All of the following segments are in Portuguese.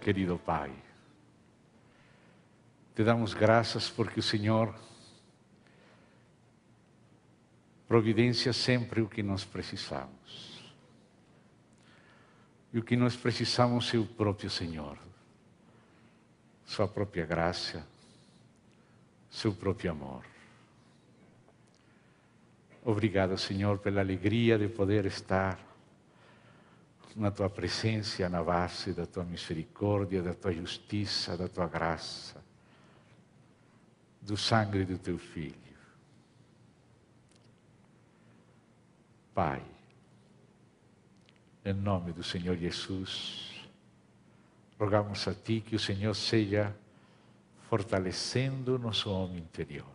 querido Pai. Te damos graças porque o Senhor providencia sempre o que nós precisamos. E o que nós precisamos é o próprio Senhor. Sua própria graça, seu próprio amor. Obrigado, Senhor, pela alegria de poder estar na Tua presença, na base da Tua misericórdia, da Tua justiça, da Tua graça, do sangue do Teu Filho. Pai, em nome do Senhor Jesus, rogamos a Ti que o Senhor seja fortalecendo nosso homem interior,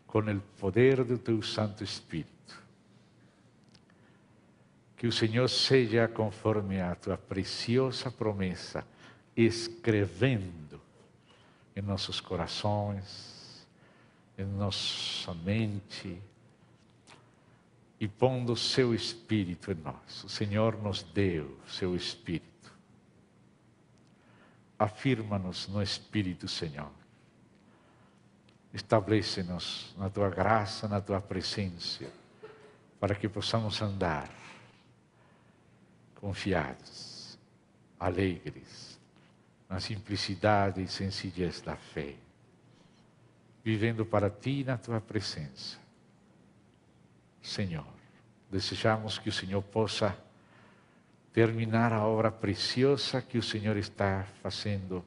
com o poder do Teu Santo Espírito. Que o Senhor seja, conforme a Tua preciosa promessa, escrevendo em nossos corações, em nossa mente, e pondo o Seu Espírito em nós. O Senhor nos deu o Seu Espírito. Afirma-nos no Espírito, Senhor. Estabelece-nos na Tua graça, na Tua presença, para que possamos andar confiados, alegres, na simplicidade e sencillez da fé, vivendo para Ti na Tua presença. Senhor, desejamos que o Senhor possa terminar a obra preciosa que o Senhor está fazendo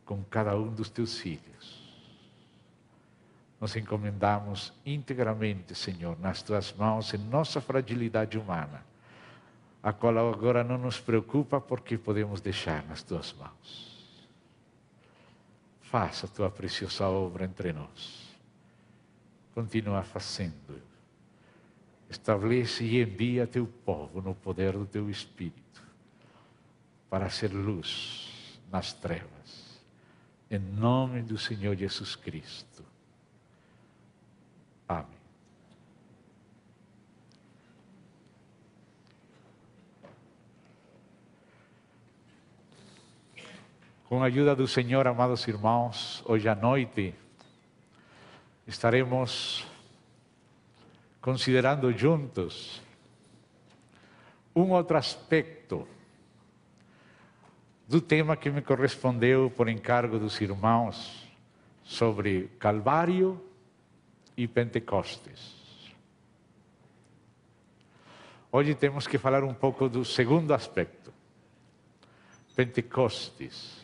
com cada um dos Teus filhos. Nos encomendamos integramente, Senhor, nas Tuas mãos, em nossa fragilidade humana, a qual agora não nos preocupa porque podemos deixar nas Tuas mãos. Faça a Tua preciosa obra entre nós. Continua fazendo. Estabelece e envia Teu povo no poder do Teu Espírito para ser luz nas trevas. Em nome do Senhor Jesus Cristo. Amém. Com a ajuda do Senhor, amados irmãos, hoje à noite estaremos considerando juntos um outro aspecto do tema que me correspondeu por encargo dos irmãos sobre Calvário e Pentecostes. Hoje temos que falar um pouco do segundo aspecto, Pentecostes.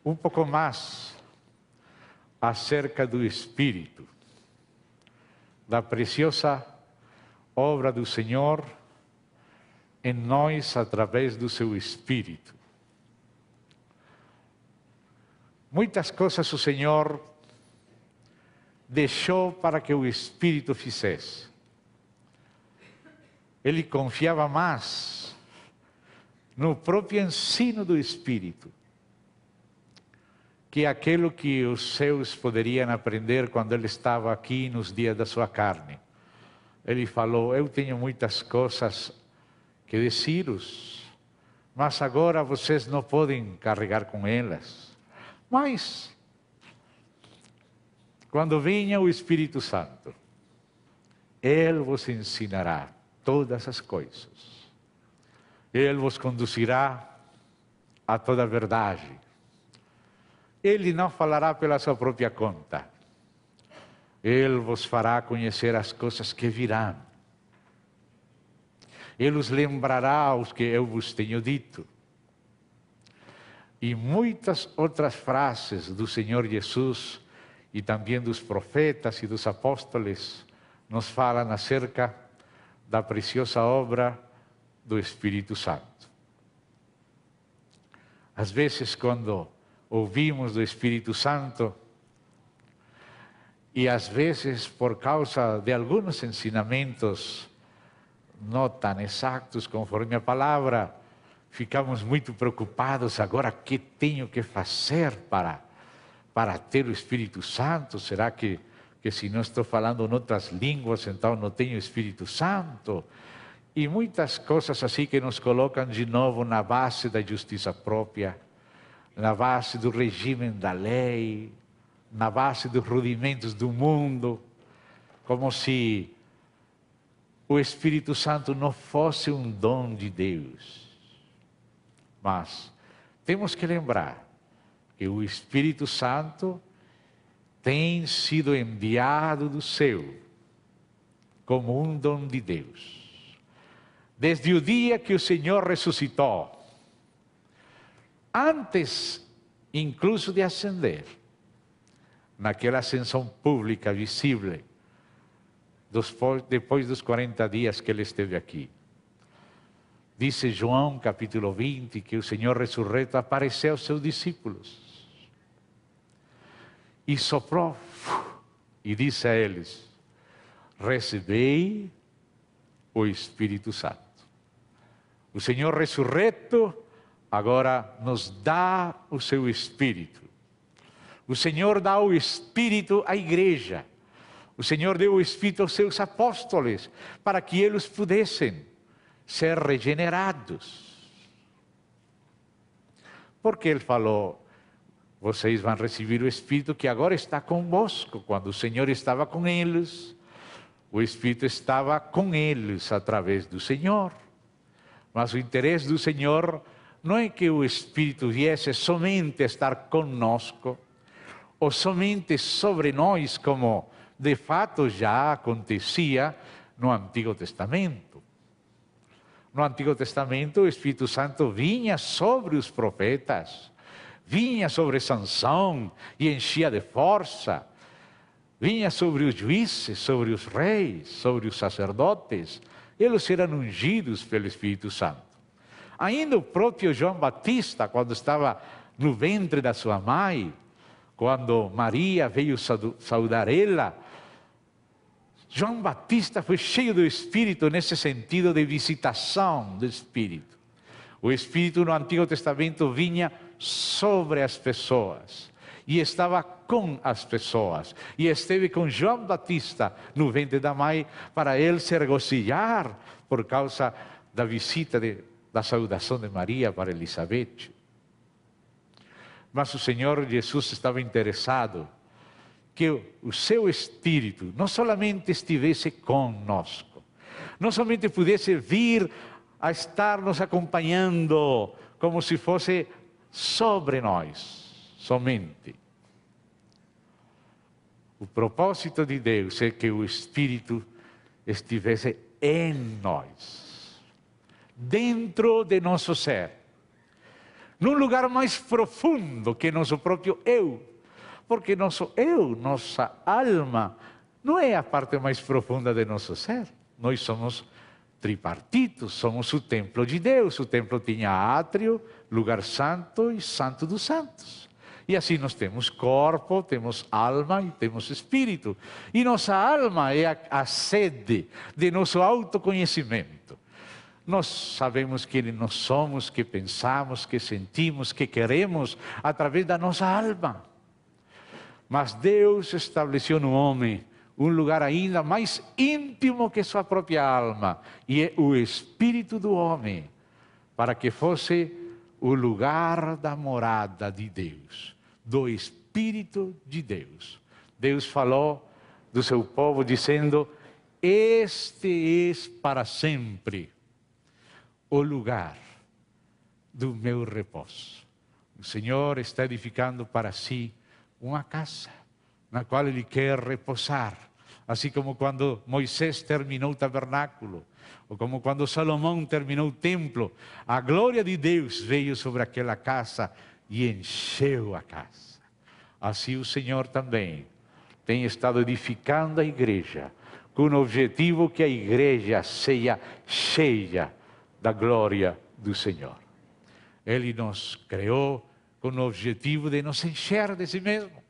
Um pouco mais acerca do Espírito, da preciosa obra do Senhor em nós através do Seu Espírito. Muitas coisas o Senhor deixou para que o Espírito fizesse. Ele confiava mais no próprio ensino do Espírito que aquilo que os seus poderiam aprender quando ele estava aqui nos dias da sua carne. Ele falou: eu tenho muitas coisas que dizer-vos, mas agora vocês não podem carregar com elas. Mas, quando venha o Espírito Santo, Ele vos ensinará todas as coisas. Ele vos conduzirá a toda a verdade. Ele não falará pela sua própria conta. Ele vos fará conhecer as coisas que virão. Ele os lembrará os que eu vos tenho dito. E muitas outras frases do Senhor Jesus e também dos profetas e dos apóstolos nos falam acerca da preciosa obra do Espírito Santo. Às vezes, quando ouvimos do Espírito Santo, e às vezes por causa de alguns ensinamentos não tão exatos conforme a palavra, ficamos muito preocupados. Agora, o que tenho que fazer para ter o Espírito Santo? Será que se não estou falando em outras línguas, então não tenho Espírito Santo? e muitas coisas assim que nos colocam de novo na base da justiça própria, na base do regime da lei, na base dos rudimentos do mundo, como se o Espírito Santo não fosse um dom de Deus. Mas temos que lembrar que o Espírito Santo tem sido enviado do céu como um dom de Deus. Desde o dia que o Senhor ressuscitou, antes incluso de ascender, naquela ascensão pública visível, depois dos 40 dias que ele esteve aqui. Diz João capítulo 20 que o Senhor ressurreto apareceu aos seus discípulos e soprou e disse a eles: recebei o Espírito Santo. O Senhor ressurreto agora nos dá o seu Espírito. O Senhor dá o Espírito à igreja. O Senhor deu o Espírito aos seus apóstolos para que eles pudessem ser regenerados. Porque Ele falou: vocês vão receber o Espírito que agora está convosco. Quando o Senhor estava com eles, o Espírito estava com eles através do Senhor. Mas o interesse do Senhor não é que o Espírito viesse somente a estar conosco, ou somente sobre nós, como de fato já acontecia no Antigo Testamento. No Antigo Testamento, o Espírito Santo vinha sobre os profetas, vinha sobre Sansão e enchia de força, vinha sobre os juízes, sobre os reis, sobre os sacerdotes. Eles eram ungidos pelo Espírito Santo. Ainda o próprio João Batista, quando estava no ventre da sua mãe, quando Maria veio saudar ela, João Batista foi cheio do Espírito nesse sentido de visitação do Espírito. O Espírito no Antigo Testamento vinha sobre as pessoas e estava com as pessoas. E esteve com João Batista no ventre da mãe para ele se regozijar por causa da visita da saudação de Maria para Elizabeth. Mas o Senhor Jesus estava interessado que o seu Espírito não somente estivesse conosco, não somente pudesse vir a estar nos acompanhando como se fosse sobre nós, somente. O propósito de Deus é que o Espírito estivesse em nós, dentro de nosso ser, num lugar mais profundo que nosso próprio eu, porque nosso eu, nossa alma, não é a parte mais profunda de nosso ser. Nós somos tripartitos, somos o templo de Deus. O templo tinha átrio, lugar santo e santo dos santos. E assim nós temos corpo, temos alma e temos espírito. E nossa alma é a sede de nosso autoconhecimento. Nós sabemos quem nós somos, que pensamos, que sentimos, que queremos, através da nossa alma. Mas Deus estabeleceu no homem um lugar ainda mais íntimo que sua própria alma, e é o espírito do homem, para que fosse o lugar da morada de Deus, do Espírito de Deus. Deus falou do seu povo dizendo: este é para sempre o lugar do meu repouso. O Senhor está edificando para si uma casa na qual Ele quer repousar. Assim como quando Moisés terminou o tabernáculo, ou como quando Salomão terminou o templo, a glória de Deus veio sobre aquela casa e encheu a casa. Assim o Senhor também tem estado edificando a igreja, com o objetivo que a igreja seja cheia da glória do Senhor. Ele nos criou com o objetivo de nos encher de si mesmo.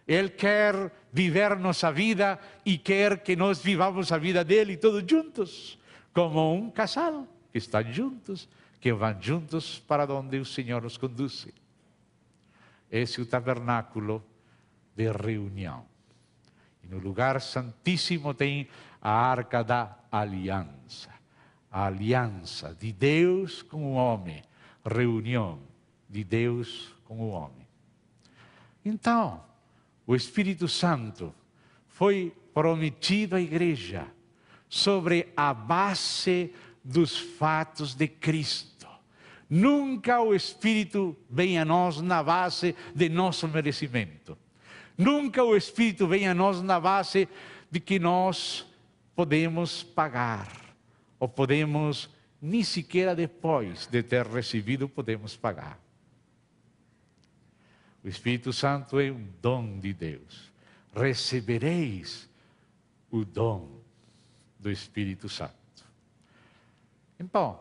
Ele quer viver nossa vida e quer que nós vivamos a vida dele todos juntos, como um casal que estão juntos, que vão juntos para onde o Senhor nos conduz. Esse é o tabernáculo de reunião. E no lugar santíssimo tem a arca da aliança. a aliança de Deus com o homem, reunião de Deus com o homem. Então, o Espírito Santo foi prometido à igreja sobre a base dos fatos de Cristo. Nunca o Espírito vem a nós na base de nosso merecimento. Nunca o Espírito vem a nós na base de que nós podemos pagar, ou podemos, nem sequer depois de ter recebido, podemos pagar. O Espírito Santo é um dom de Deus. Recebereis o dom do Espírito Santo. Então,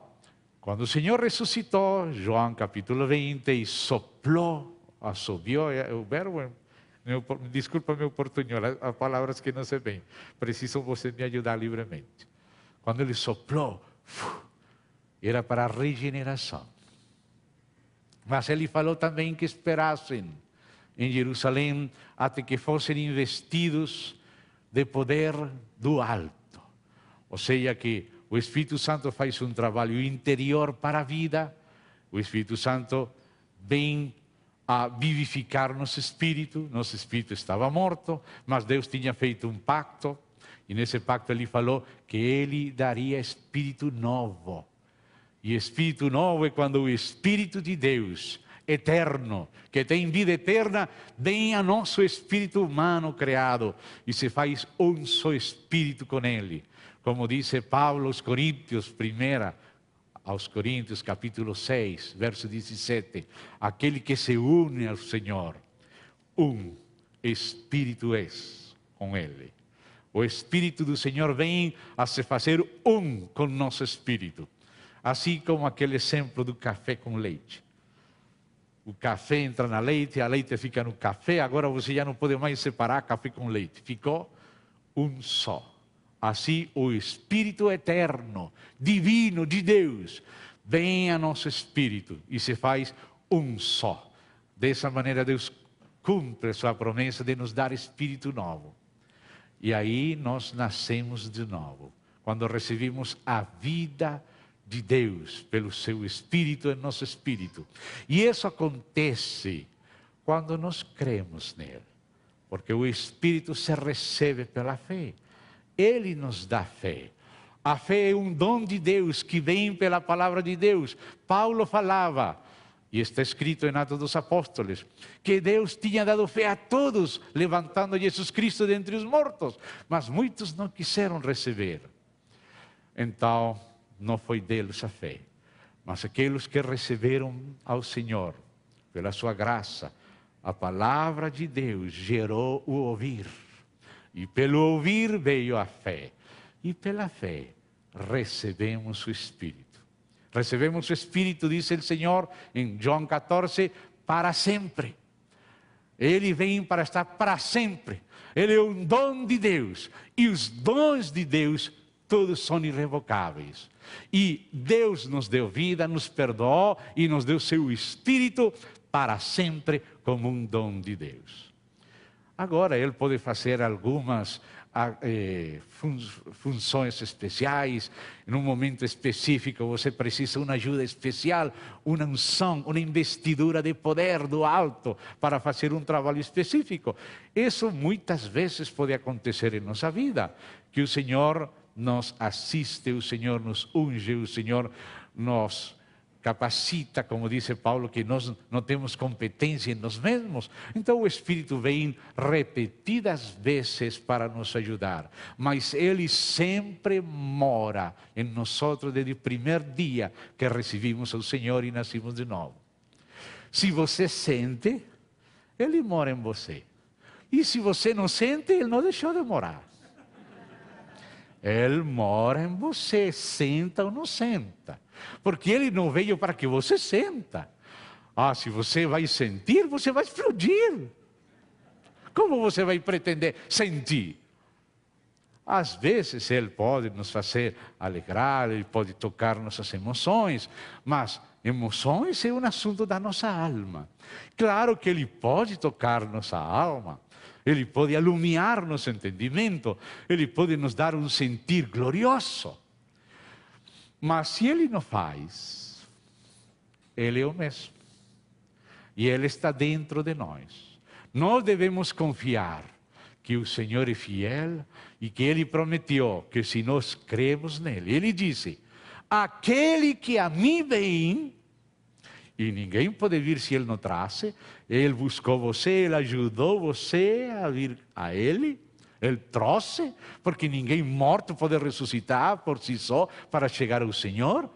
quando o Senhor ressuscitou, João capítulo 20, e soplou, assobiou, o verbo, desculpa meu portunhol, há palavras que não sei bem, preciso você me ajudar livremente. Quando ele soplou, era para a regeneração. Mas ele falou também que esperassem em Jerusalém até que fossem investidos de poder do alto. Ou seja, que o Espírito Santo faz um trabalho interior para a vida. O Espírito Santo vem a vivificar nosso espírito estava morto, mas Deus tinha feito um pacto, e nesse pacto ele falou que ele daria espírito novo. E espírito novo é quando o Espírito de Deus, eterno, que tem vida eterna, vem a nosso espírito humano criado e se faz um só espírito com ele. Como disse Paulo aos Coríntios, aos Coríntios, capítulo 6, verso 17. Aquele que se une ao Senhor, um espírito é com ele. O Espírito do Senhor vem a se fazer um com nosso espírito. Assim como aquele exemplo do café com leite. O café entra na leite, a leite fica no café, agora você já não pode mais separar café com leite. Ficou um só. Assim o Espírito eterno, divino de Deus, vem a nosso espírito e se faz um só. Dessa maneira Deus cumpre sua promessa de nos dar espírito novo. E aí nós nascemos de novo. Quando recebemos a vida de Deus pelo seu Espírito em nosso espírito. E isso acontece quando nós cremos nele. Porque o Espírito se recebe pela fé. Ele nos dá fé. A fé é um dom de Deus que vem pela palavra de Deus. Paulo falava, e está escrito em Atos dos Apóstolos, que Deus tinha dado fé a todos, levantando Jesus Cristo dentre os mortos. Mas muitos não quiseram receber. Então, não foi deles a fé, mas aqueles que receberam ao Senhor, pela sua graça, a palavra de Deus gerou o ouvir, e pelo ouvir veio a fé, e pela fé recebemos o Espírito. Recebemos o Espírito, diz o Senhor em João 14, para sempre. Ele vem para estar para sempre. Ele é um dom de Deus, e os dons de Deus todos são irrevocáveis. E Deus nos deu vida, nos perdoou e nos deu seu Espírito para sempre como um dom de Deus. Agora Ele pode fazer algumas funções especiais. Em um momento específico você precisa de uma ajuda especial, uma unção, uma investidura de poder do alto para fazer um trabalho específico. Isso muitas vezes pode acontecer em nossa vida, que o Senhor nos assiste, o Senhor nos unge, o Senhor nos capacita, como disse Paulo, que nós não temos competência em nós mesmos. Então o Espírito vem repetidas vezes para nos ajudar, mas Ele sempre mora em nós desde o primeiro dia que recebimos o Senhor e nascimos de novo. Se você sente, Ele mora em você. E se você não sente, Ele não deixou de morar. Ele mora em você, senta ou não senta. Porque Ele não veio para que você senta. Se você vai sentir, você vai explodir. Como você vai pretender sentir? Às vezes Ele pode nos fazer alegrar, Ele pode tocar nossas emoções, mas emoções é um assunto da nossa alma. Claro que Ele pode tocar nossa alma. Ele pode iluminar nosso entendimento. Ele pode nos dar um sentir glorioso. Mas se Ele não faz, Ele é o mesmo. E Ele está dentro de nós. Nós devemos confiar que o Senhor é fiel e que Ele prometeu que se nós cremos nele, Ele disse, aquele que a mim vem, e ninguém pode vir se Ele não trouxe, Ele buscou você, Ele ajudou você a vir a Ele, Ele trouxe, porque ninguém morto pode ressuscitar por si só para chegar ao Senhor.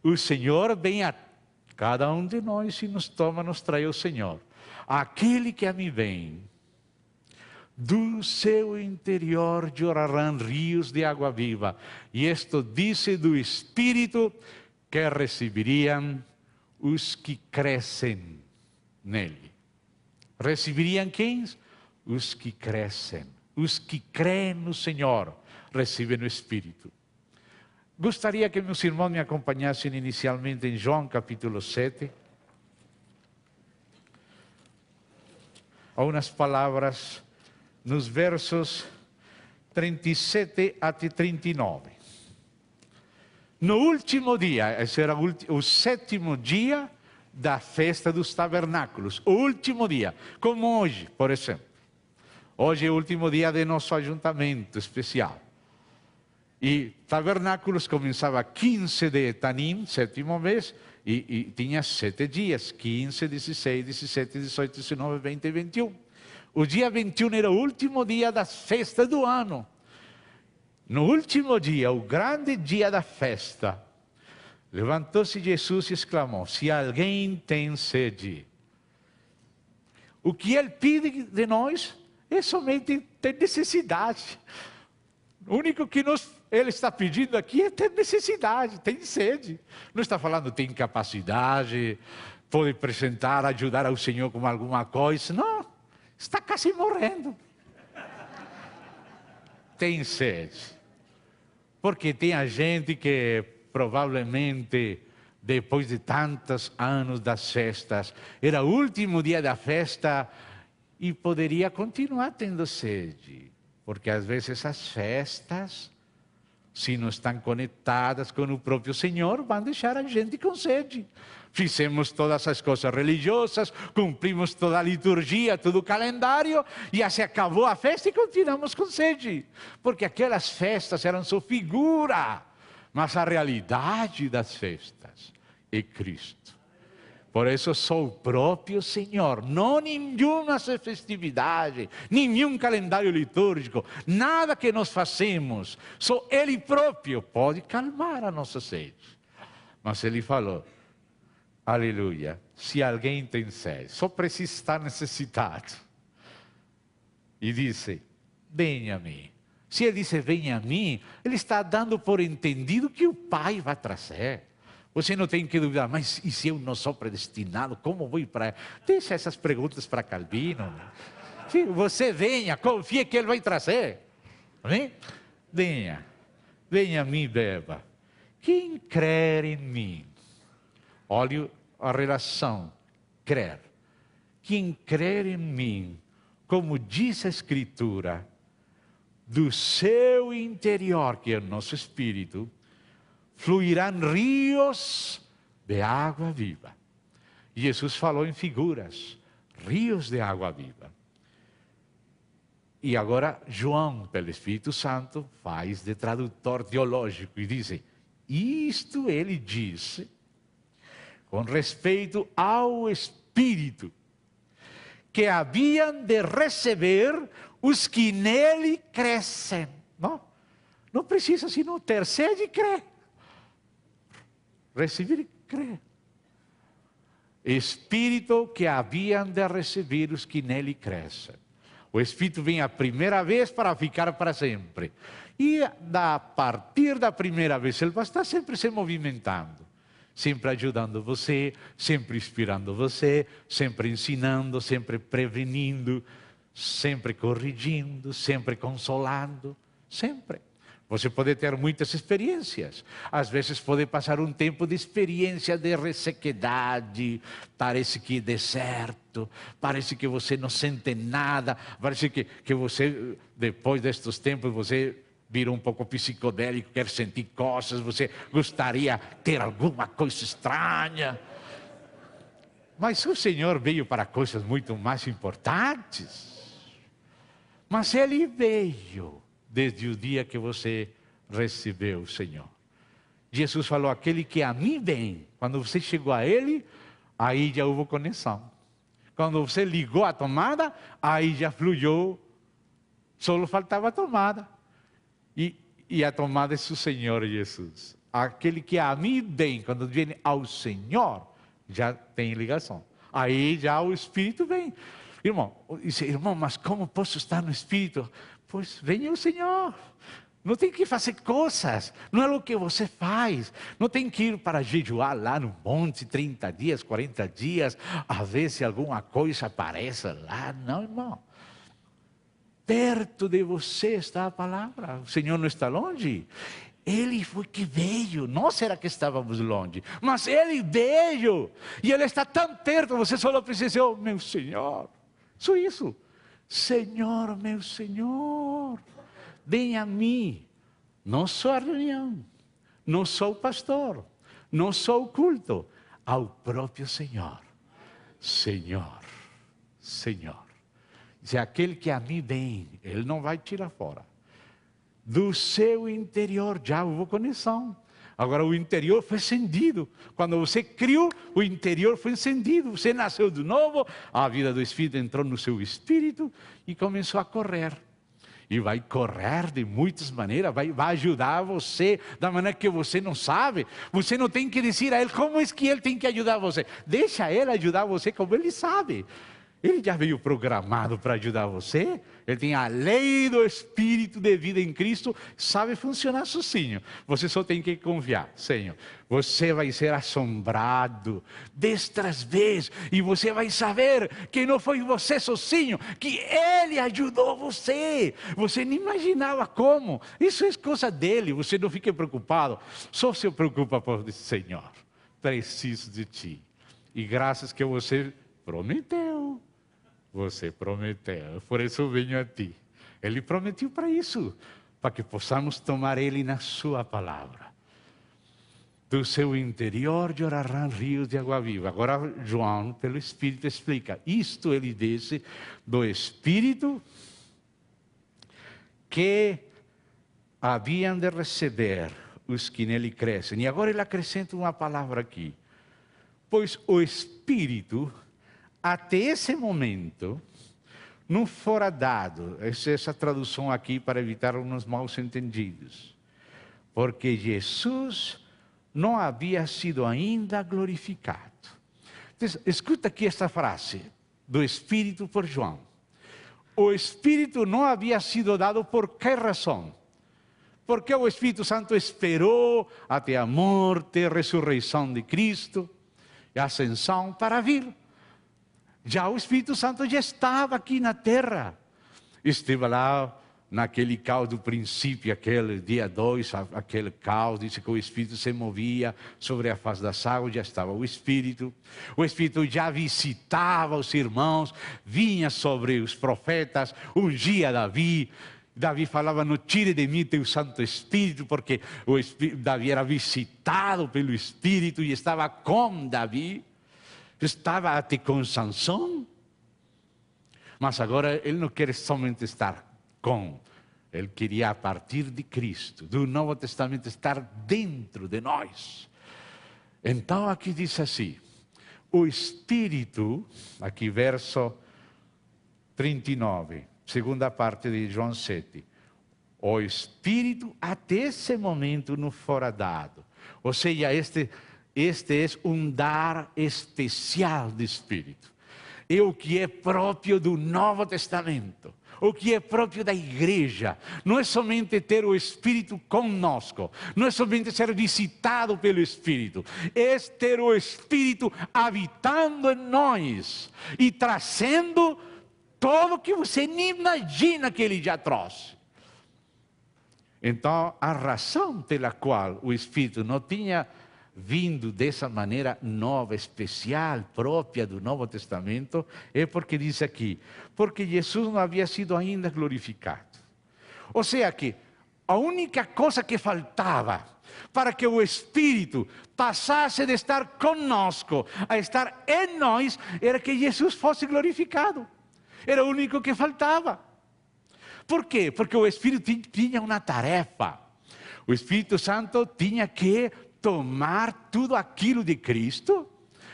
O Senhor vem a cada um de nós e nos toma, nos traz ao Senhor. Aquele que a mim vem, do seu interior jorrarão rios de água viva. E isto disse do Espírito que receberiam os que crescem nele. Receberiam quem? Os que crescem. Os que creem no Senhor recebem o Espírito. Gostaria que meus irmãos me acompanhassem inicialmente em João capítulo 7. Há umas palavras nos versos 37 até 39. No último dia, esse era o sétimo dia da festa dos tabernáculos. O último dia, como hoje, por exemplo. Hoje é o último dia de nosso ajuntamento especial. E tabernáculos começava 15 de Etanim, sétimo mês, e tinha 7 dias, 15, 16, 17, 18, 19, 20 e 21. O dia 21 era o último dia da festa do ano. No último dia, o grande dia da festa, levantou-se Jesus e exclamou, se alguém tem sede. O que Ele pede de nós é somente ter necessidade. O único que Ele está pedindo aqui é ter necessidade, tem sede. Não está falando tem capacidade, pode apresentar, ajudar ao Senhor com alguma coisa. Não, está quase morrendo. Tem sede. Porque tem a gente que provavelmente, depois de tantos anos das festas, era o último dia da festa e poderia continuar tendo sede. Porque às vezes as festas, se não estão conectadas com o próprio Senhor, vão deixar a gente com sede. Fizemos todas as coisas religiosas, cumprimos toda a liturgia, todo o calendário, e já se acabou a festa e continuamos com sede. Porque aquelas festas eram só figura, mas a realidade das festas é Cristo. Por isso só o próprio Senhor, não nenhuma festividade, nenhum calendário litúrgico, nada que nós fazemos, só Ele próprio pode calmar a nossa sede. Mas Ele falou, aleluia, se alguém tem sede, só precisa estar necessitado. E disse, venha a mim. Se Ele disse, venha a mim, Ele está dando por entendido que o Pai vai trazer. Você não tem que duvidar, mas e se eu não sou predestinado, como vou ir para... Deixa essas perguntas para Calvino. Sim, você venha, confie que Ele vai trazer. Amém? Venha a mim, beba. Quem crer em mim, olha a relação, crer. Quem crer em mim, como diz a Escritura, do seu interior, que é o nosso espírito, fluirão rios de água viva. Jesus falou em figuras, rios de água viva. E agora João, pelo Espírito Santo, faz de tradutor teológico e diz, isto ele disse com respeito ao Espírito, que haviam de receber os que nele crescem. Não precisa senão ter sede e crer. Receber e crer. Espírito que haviam de receber os que nele crescem. O Espírito vem a primeira vez para ficar para sempre. E a partir da primeira vez, Ele vai estar sempre se movimentando. Sempre ajudando você, sempre inspirando você, sempre ensinando, sempre prevenindo, sempre corrigindo, sempre consolando, sempre. Você pode ter muitas experiências. Às vezes pode passar um tempo de experiência de ressequidade. Parece que é deserto. Parece que você não sente nada. Parece que você, depois destes tempos, você virou um pouco psicodélico, quer sentir coisas, você gostaria de ter alguma coisa estranha. Mas o Senhor veio para coisas muito mais importantes. Mas Ele veio desde o dia que você recebeu o Senhor. Jesus falou, aquele que a mim vem, quando você chegou a Ele, aí já houve conexão. Quando você ligou a tomada, aí já fluiu, só faltava a tomada. E a tomada é o Senhor Jesus. Aquele que a mim vem, quando vem ao Senhor, já tem ligação. Aí já o Espírito vem. Irmão, diz, irmão, mas como posso estar no Espírito? Pois venha o Senhor. Não tem que fazer coisas, não é o que você faz. Não tem que ir para jejuar lá no monte 30 dias, 40 dias, a ver se alguma coisa aparece lá. Não, irmão. Perto de você está a palavra. O Senhor não está longe. Ele foi que veio. Nós era que estávamos longe, mas Ele veio. E Ele está tão perto, você só precisa dizer, oh meu Senhor. Só isso. Senhor, meu Senhor. Vem a mim, não sou a reunião, não sou o pastor, não sou o culto, ao próprio Senhor. Senhor, Senhor. Se aquele que a mim vem, Ele não vai tirar fora. Do seu interior já houve conexão. Agora o interior foi encendido. Quando você criou, o interior foi encendido. Você nasceu de novo, a vida do Espírito entrou no seu espírito e começou a correr. E vai correr de muitas maneiras, vai ajudar você da maneira que você não sabe. Você não tem que dizer a Ele como é que Ele tem que ajudar você. Deixa Ele ajudar você como Ele sabe. Ele já veio programado para ajudar você. Ele tem a lei do Espírito de vida em Cristo. Sabe funcionar sozinho. Você só tem que confiar. Senhor, você vai ser assombrado destas vezes. E você vai saber que não foi você sozinho. Que Ele ajudou você. Você nem imaginava como. Isso é coisa dele. Você não fique preocupado. Só se preocupa por Senhor. Preciso de ti. E graças que você prometeu. Você prometeu, por isso eu venho a ti. Ele prometeu para isso, para que possamos tomar Ele na sua palavra. Do seu interior jorrarão rios de água viva. Agora João, pelo Espírito, explica. Isto ele disse do Espírito que haviam de receber os que nele crescem. E agora ele acrescenta uma palavra aqui. Pois o Espírito... até esse momento, não fora dado, essa tradução aqui para evitar uns maus entendidos, porque Jesus não havia sido ainda glorificado. Então, escuta aqui esta frase do Espírito por João. O Espírito não havia sido dado por que razão? Porque o Espírito Santo esperou até a morte, a ressurreição de Cristo e a ascensão para vir. Já o Espírito Santo já estava aqui na terra. Esteve lá naquele caos do princípio, aquele dia 2, aquele caos, disse que o Espírito se movia sobre a face das águas, já estava o Espírito. O Espírito já visitava os irmãos, vinha sobre os profetas, ungia Davi. Davi falava, não tire de mim teu Santo Espírito, porque Davi era visitado pelo Espírito e estava com Davi. Estava até com Sansão, mas agora ele não quer somente estar com, ele queria a partir de Cristo, do Novo Testamento, estar dentro de nós. Então aqui diz assim, o Espírito, aqui verso 39, segunda parte de João 7, o Espírito até esse momento não fora dado, ou seja, este é um dar especial de Espírito. É o que é próprio do Novo Testamento. O que é próprio da igreja. Não é somente ter o Espírito conosco. Não é somente ser visitado pelo Espírito. É ter o Espírito habitando em nós. E trazendo tudo que você nem imagina que Ele já trouxe. Então, a razão pela qual o Espírito não tinha vindo dessa maneira nova, especial, própria do Novo Testamento, é porque diz aqui, porque Jesus não havia sido ainda glorificado. Ou seja que a única coisa que faltava para que o Espírito passasse de estar conosco a estar em nós, era que Jesus fosse glorificado. Era o único que faltava. Por quê? Porque o Espírito tinha uma tarefa. O Espírito Santo tinha que tomar tudo aquilo de Cristo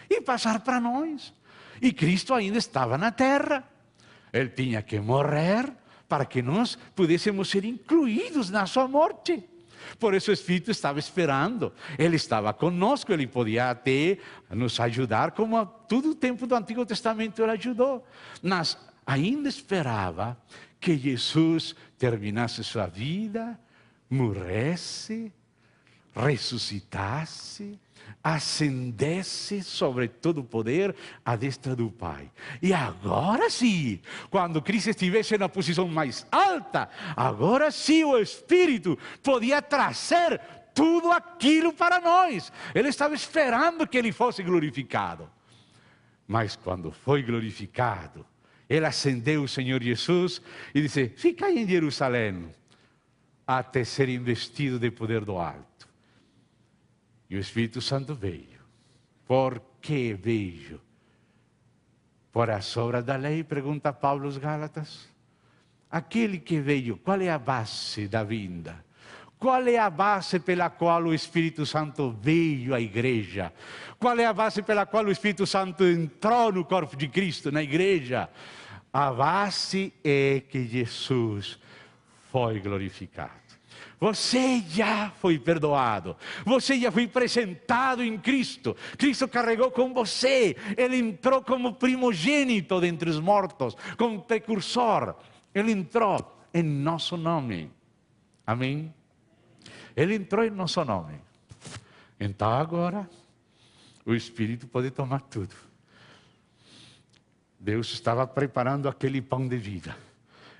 e passar para nós. E Cristo ainda estava na terra. Ele tinha que morrer para que nós pudéssemos ser incluídos na sua morte. Por isso o Espírito estava esperando. Ele estava conosco, ele podia até nos ajudar, como a todo o tempo do Antigo Testamento ele ajudou. Mas ainda esperava que Jesus terminasse sua vida, morresse, ressuscitasse, ascendesse sobre todo o poder à destra do Pai. E agora sim, quando Cristo estivesse na posição mais alta, agora sim o Espírito podia trazer tudo aquilo para nós. Ele estava esperando que ele fosse glorificado. Mas quando foi glorificado, ele acendeu o Senhor Jesus e disse: ficai em Jerusalém até ser investido de poder do alto. E o Espírito Santo veio. Por que veio? Por as obras da lei? Pergunta Paulo aos Gálatas. Aquele que veio, qual é a base da vinda? Qual é a base pela qual o Espírito Santo veio à igreja? Qual é a base pela qual o Espírito Santo entrou no corpo de Cristo, na igreja? A base é que Jesus foi glorificado. Você já foi perdoado. Você já foi apresentado em Cristo. Cristo carregou com você. Ele entrou como primogênito dentre os mortos, como precursor. Ele entrou em nosso nome. Amém? Ele entrou em nosso nome. Então agora, o Espírito pode tomar tudo. Deus estava preparando aquele pão de vida.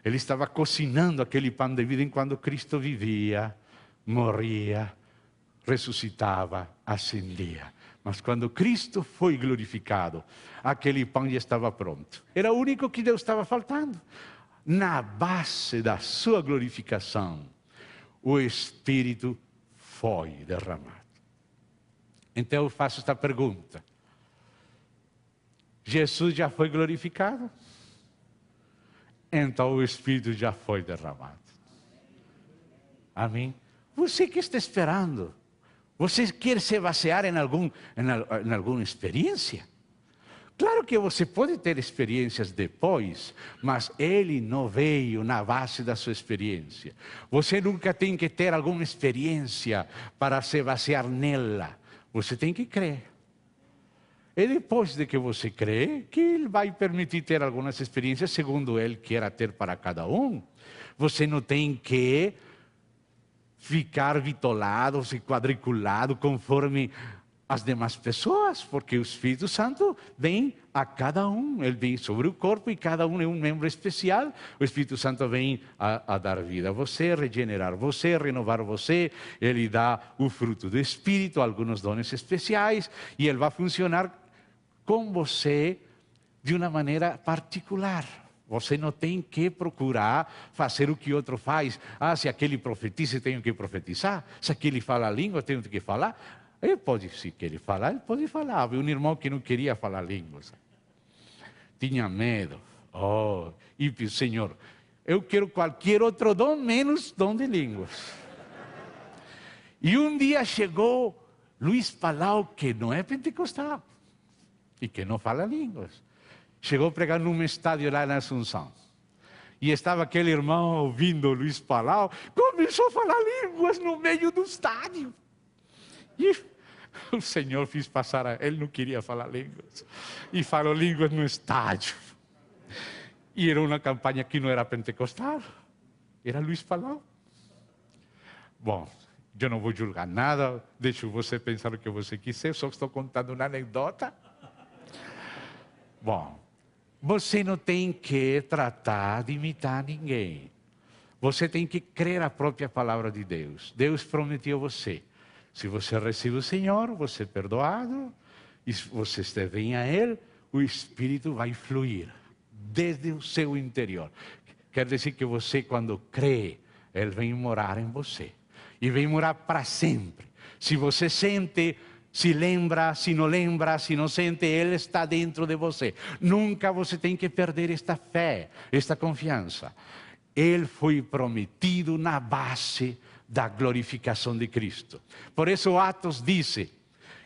Ele estava cozinhando aquele pão de vida enquanto Cristo vivia, morria, ressuscitava, ascendia. Mas quando Cristo foi glorificado, aquele pão já estava pronto. Era o único que Deus estava faltando. Na base da sua glorificação, o Espírito foi derramado. Então eu faço esta pergunta. Jesus já foi glorificado? Então o Espírito já foi derramado. Amém? Você que está esperando? Você quer se basear em alguma experiência? Claro que você pode ter experiências depois, mas ele não veio na base da sua experiência. Você nunca tem que ter alguma experiência para se basear nela. Você tem que crer. E depois de que você crê, que Ele vai permitir ter algumas experiências segundo Ele queira ter para cada um. Você não tem que ficar bitolado e quadriculado conforme as demais pessoas, porque o Espírito Santo vem a cada um. Ele vem sobre o corpo e cada um é um membro especial. O Espírito Santo vem a dar vida a você, regenerar você, renovar você. Ele dá o fruto do Espírito, alguns dons especiais, e Ele vai funcionar com você de uma maneira particular. Você não tem que procurar fazer o que outro faz. Se aquele profetiza, eu tenho que profetizar. Se aquele fala a língua, eu tenho que falar. Ele pode, se querer falar, ele pode falar. Havia um irmão que não queria falar línguas. Tinha medo. E disse: Senhor, eu quero qualquer outro dom, menos dom de línguas. E um dia chegou Luiz Palau, que não é pentecostal e que não fala línguas. Chegou pregando num estádio lá na Assunção. E estava aquele irmão ouvindo Luiz Palau, começou a falar línguas no meio do estádio. E o Senhor fez passar, ele não queria falar línguas. E falou línguas no estádio. E era uma campanha que não era pentecostal. Era Luiz Palau. Bom, eu não vou julgar nada. Deixo você pensar o que você quiser. Só estou contando uma anedota. Bom, você não tem que tratar de imitar ninguém. Você tem que crer a própria palavra de Deus. Deus prometeu a você. Se você recebe o Senhor, você é perdoado. E se você esteve a Ele, o Espírito vai fluir desde o seu interior. Quer dizer que você, quando crê, Ele vem morar em você. E vem morar para sempre. Se você sente, se lembra, se não sente, Ele está dentro de você. Nunca você tem que perder esta fé, esta confiança. Ele foi prometido na base da glorificação de Cristo. Por isso Atos diz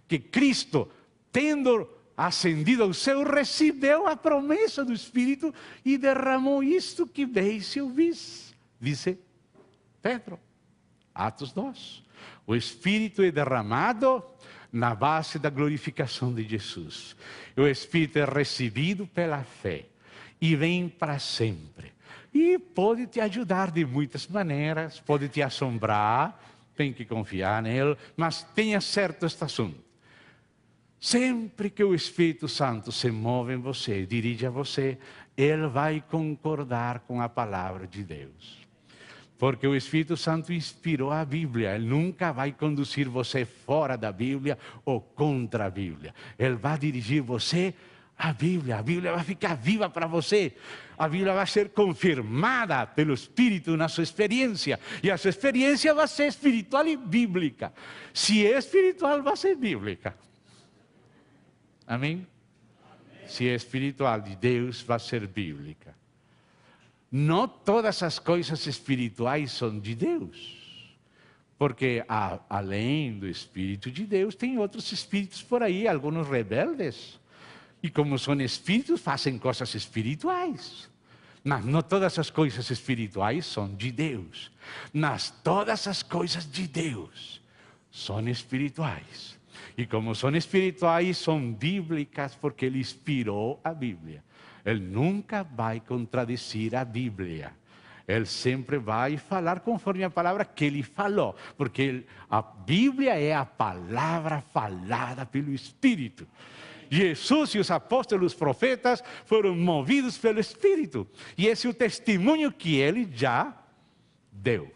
que Cristo, tendo ascendido ao céu, recebeu a promessa do Espírito e derramou isto que veis e ouvis. Diz Pedro, Atos 2. O Espírito é derramado na base da glorificação de Jesus. O Espírito é recebido pela fé e vem para sempre. E pode te ajudar de muitas maneiras, pode te assombrar, tem que confiar nele, mas tenha certo este assunto. Sempre que o Espírito Santo se move em você, dirige a você, ele vai concordar com a palavra de Deus. Porque o Espírito Santo inspirou a Bíblia. Ele nunca vai conduzir você fora da Bíblia ou contra a Bíblia. Ele vai dirigir você à Bíblia. A Bíblia vai ficar viva para você. A Bíblia vai ser confirmada pelo Espírito na sua experiência. E a sua experiência vai ser espiritual e bíblica. Se é espiritual, vai ser bíblica. Amém? Se é espiritual de Deus, vai ser bíblica. Não todas as coisas espirituais são de Deus. Porque além do Espírito de Deus, tem outros espíritos por aí, alguns rebeldes. E como são espíritos, fazem coisas espirituais. Mas não todas as coisas espirituais são de Deus. Mas todas as coisas de Deus são espirituais. E como são espirituais, são bíblicas, porque Ele inspirou a Bíblia. Ele nunca vai contradizer a Bíblia. Ele sempre vai falar conforme a palavra que Ele falou. Porque a Bíblia é a palavra falada pelo Espírito. Jesus e os apóstolos, os profetas, foram movidos pelo Espírito. E esse é o testemunho que Ele já deu.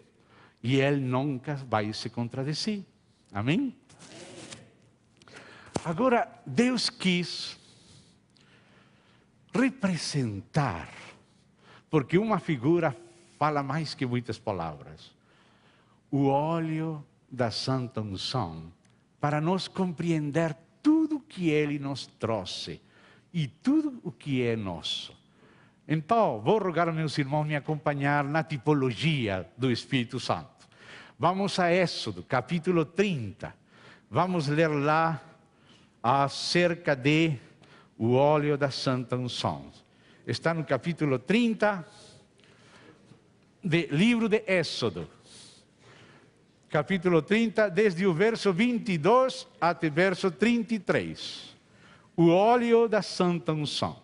E Ele nunca vai se contradizer. Amém? Agora, Deus quis representar, porque uma figura fala mais que muitas palavras, o óleo da santa unção, para nós compreender tudo que Ele nos trouxe e tudo o que é nosso. Então, vou rogar aos meus irmãos me acompanhar na tipologia do Espírito Santo. Vamos a Êxodo, capítulo 30. Vamos ler lá acerca de o óleo da santa unção. Está no capítulo 30 do livro de Êxodo. Capítulo 30, desde o verso 22 até o verso 33. O óleo da santa unção.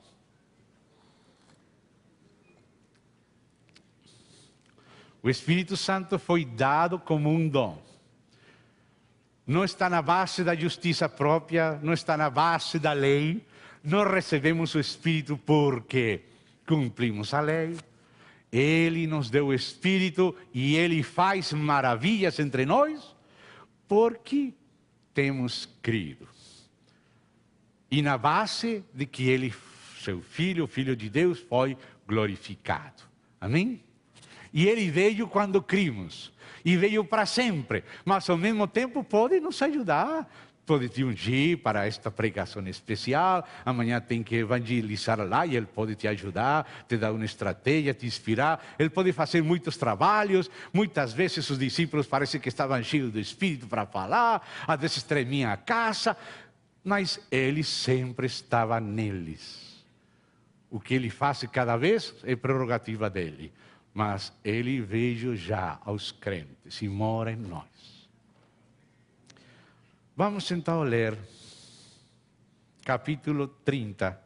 O Espírito Santo foi dado como um dom. Não está na base da justiça própria, não está na base da lei. Nós recebemos o Espírito porque cumprimos a lei. Ele nos deu o Espírito e Ele faz maravilhas entre nós porque temos crido. E na base de que Ele, seu Filho, o Filho de Deus, foi glorificado. Amém? E Ele veio quando crimos. E veio para sempre. Mas ao mesmo tempo pode nos ajudar. Pode te ungir para esta pregação especial. Amanhã tem que evangelizar lá e Ele pode te ajudar, te dar uma estratégia, te inspirar. Ele pode fazer muitos trabalhos. Muitas vezes os discípulos parecem que estavam cheios do Espírito para falar. Às vezes tremiam a casa. Mas Ele sempre estava neles. O que Ele faz cada vez é prerrogativa dEle. Mas Ele veio já aos crentes e mora em nós. Vamos então ler capítulo 30,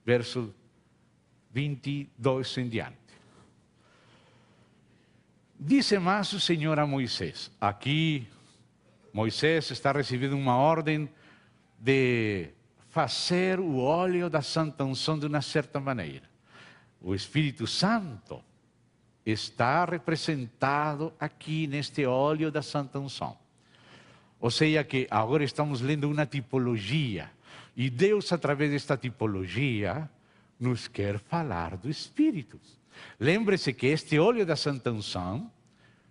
verso 22 em diante. Disse mais o Senhor a Moisés. Aqui Moisés está recebendo uma ordem de fazer o óleo da santa unção de uma certa maneira. O Espírito Santo está representado aqui neste óleo da santa unção. Ou seja que agora estamos lendo uma tipologia. E Deus, através desta tipologia, nos quer falar do Espírito. Lembre-se que este óleo da santa unção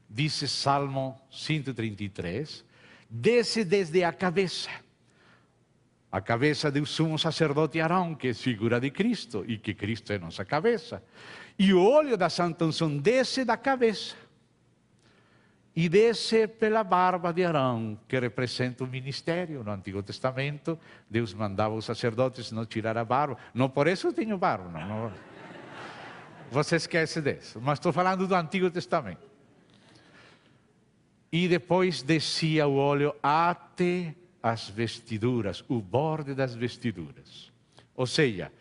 dice Salmo 133, desce desde a cabeça do sumo sacerdote Arão, que é figura de Cristo, e que Cristo é nossa cabeça. E o óleo da santa unção desce da cabeça, e desce pela barba de Arão, que representa o ministério. No Antigo Testamento, Deus mandava os sacerdotes não tirar a barba. Não por isso eu tenho barba, não. Você esquece disso, mas estou falando do Antigo Testamento. E depois descia o óleo até as vestiduras, o borde das vestiduras. Ou seja,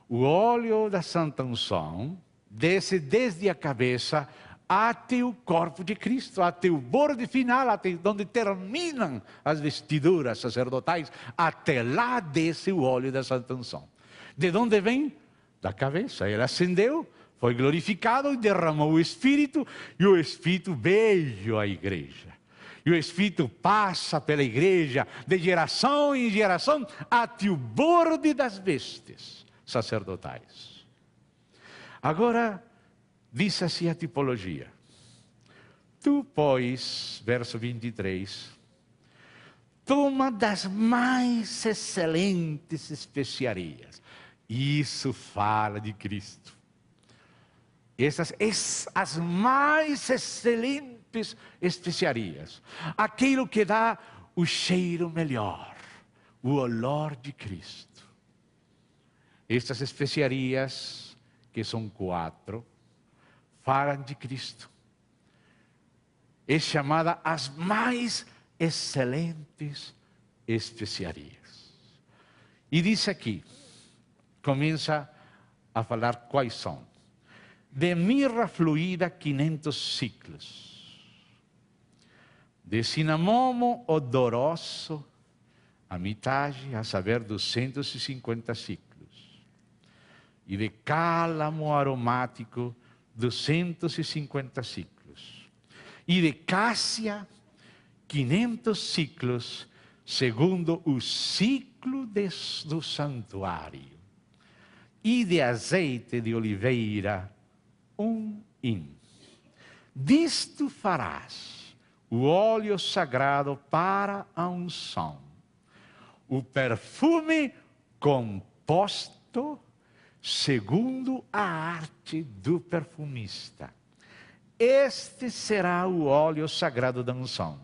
o óleo da santa unção desce desde a cabeça até o corpo de Cristo, até o borde final, até onde terminam as vestiduras sacerdotais, até lá desce o óleo da santa unção. De onde vem? Da cabeça. Ele acendeu, foi glorificado e derramou o Espírito, e o Espírito veio à igreja. E o Espírito passa pela igreja de geração em geração até o borde das vestes sacerdotais. Agora, diz assim a tipologia. Tu, pois, verso 23, toma das mais excelentes especiarias. Isso fala de Cristo. Essas as mais excelentes especiarias. Aquilo que dá o cheiro melhor, o olor de Cristo. Estas especiarias, que são 4, falam de Cristo. É chamada as mais excelentes especiarias. E diz aqui, começa a falar quais são. De mirra fluida 500 ciclos, de cinamomo odoroso a metade, a saber, 250 ciclos, e de cálamo aromático 250 ciclos, e de cássia 500 ciclos, segundo o ciclo do santuário, e de azeite de oliveira 1 hin. Disto farás o óleo sagrado para a unção, o perfume composto segundo a arte do perfumista. Este será o óleo sagrado da unção.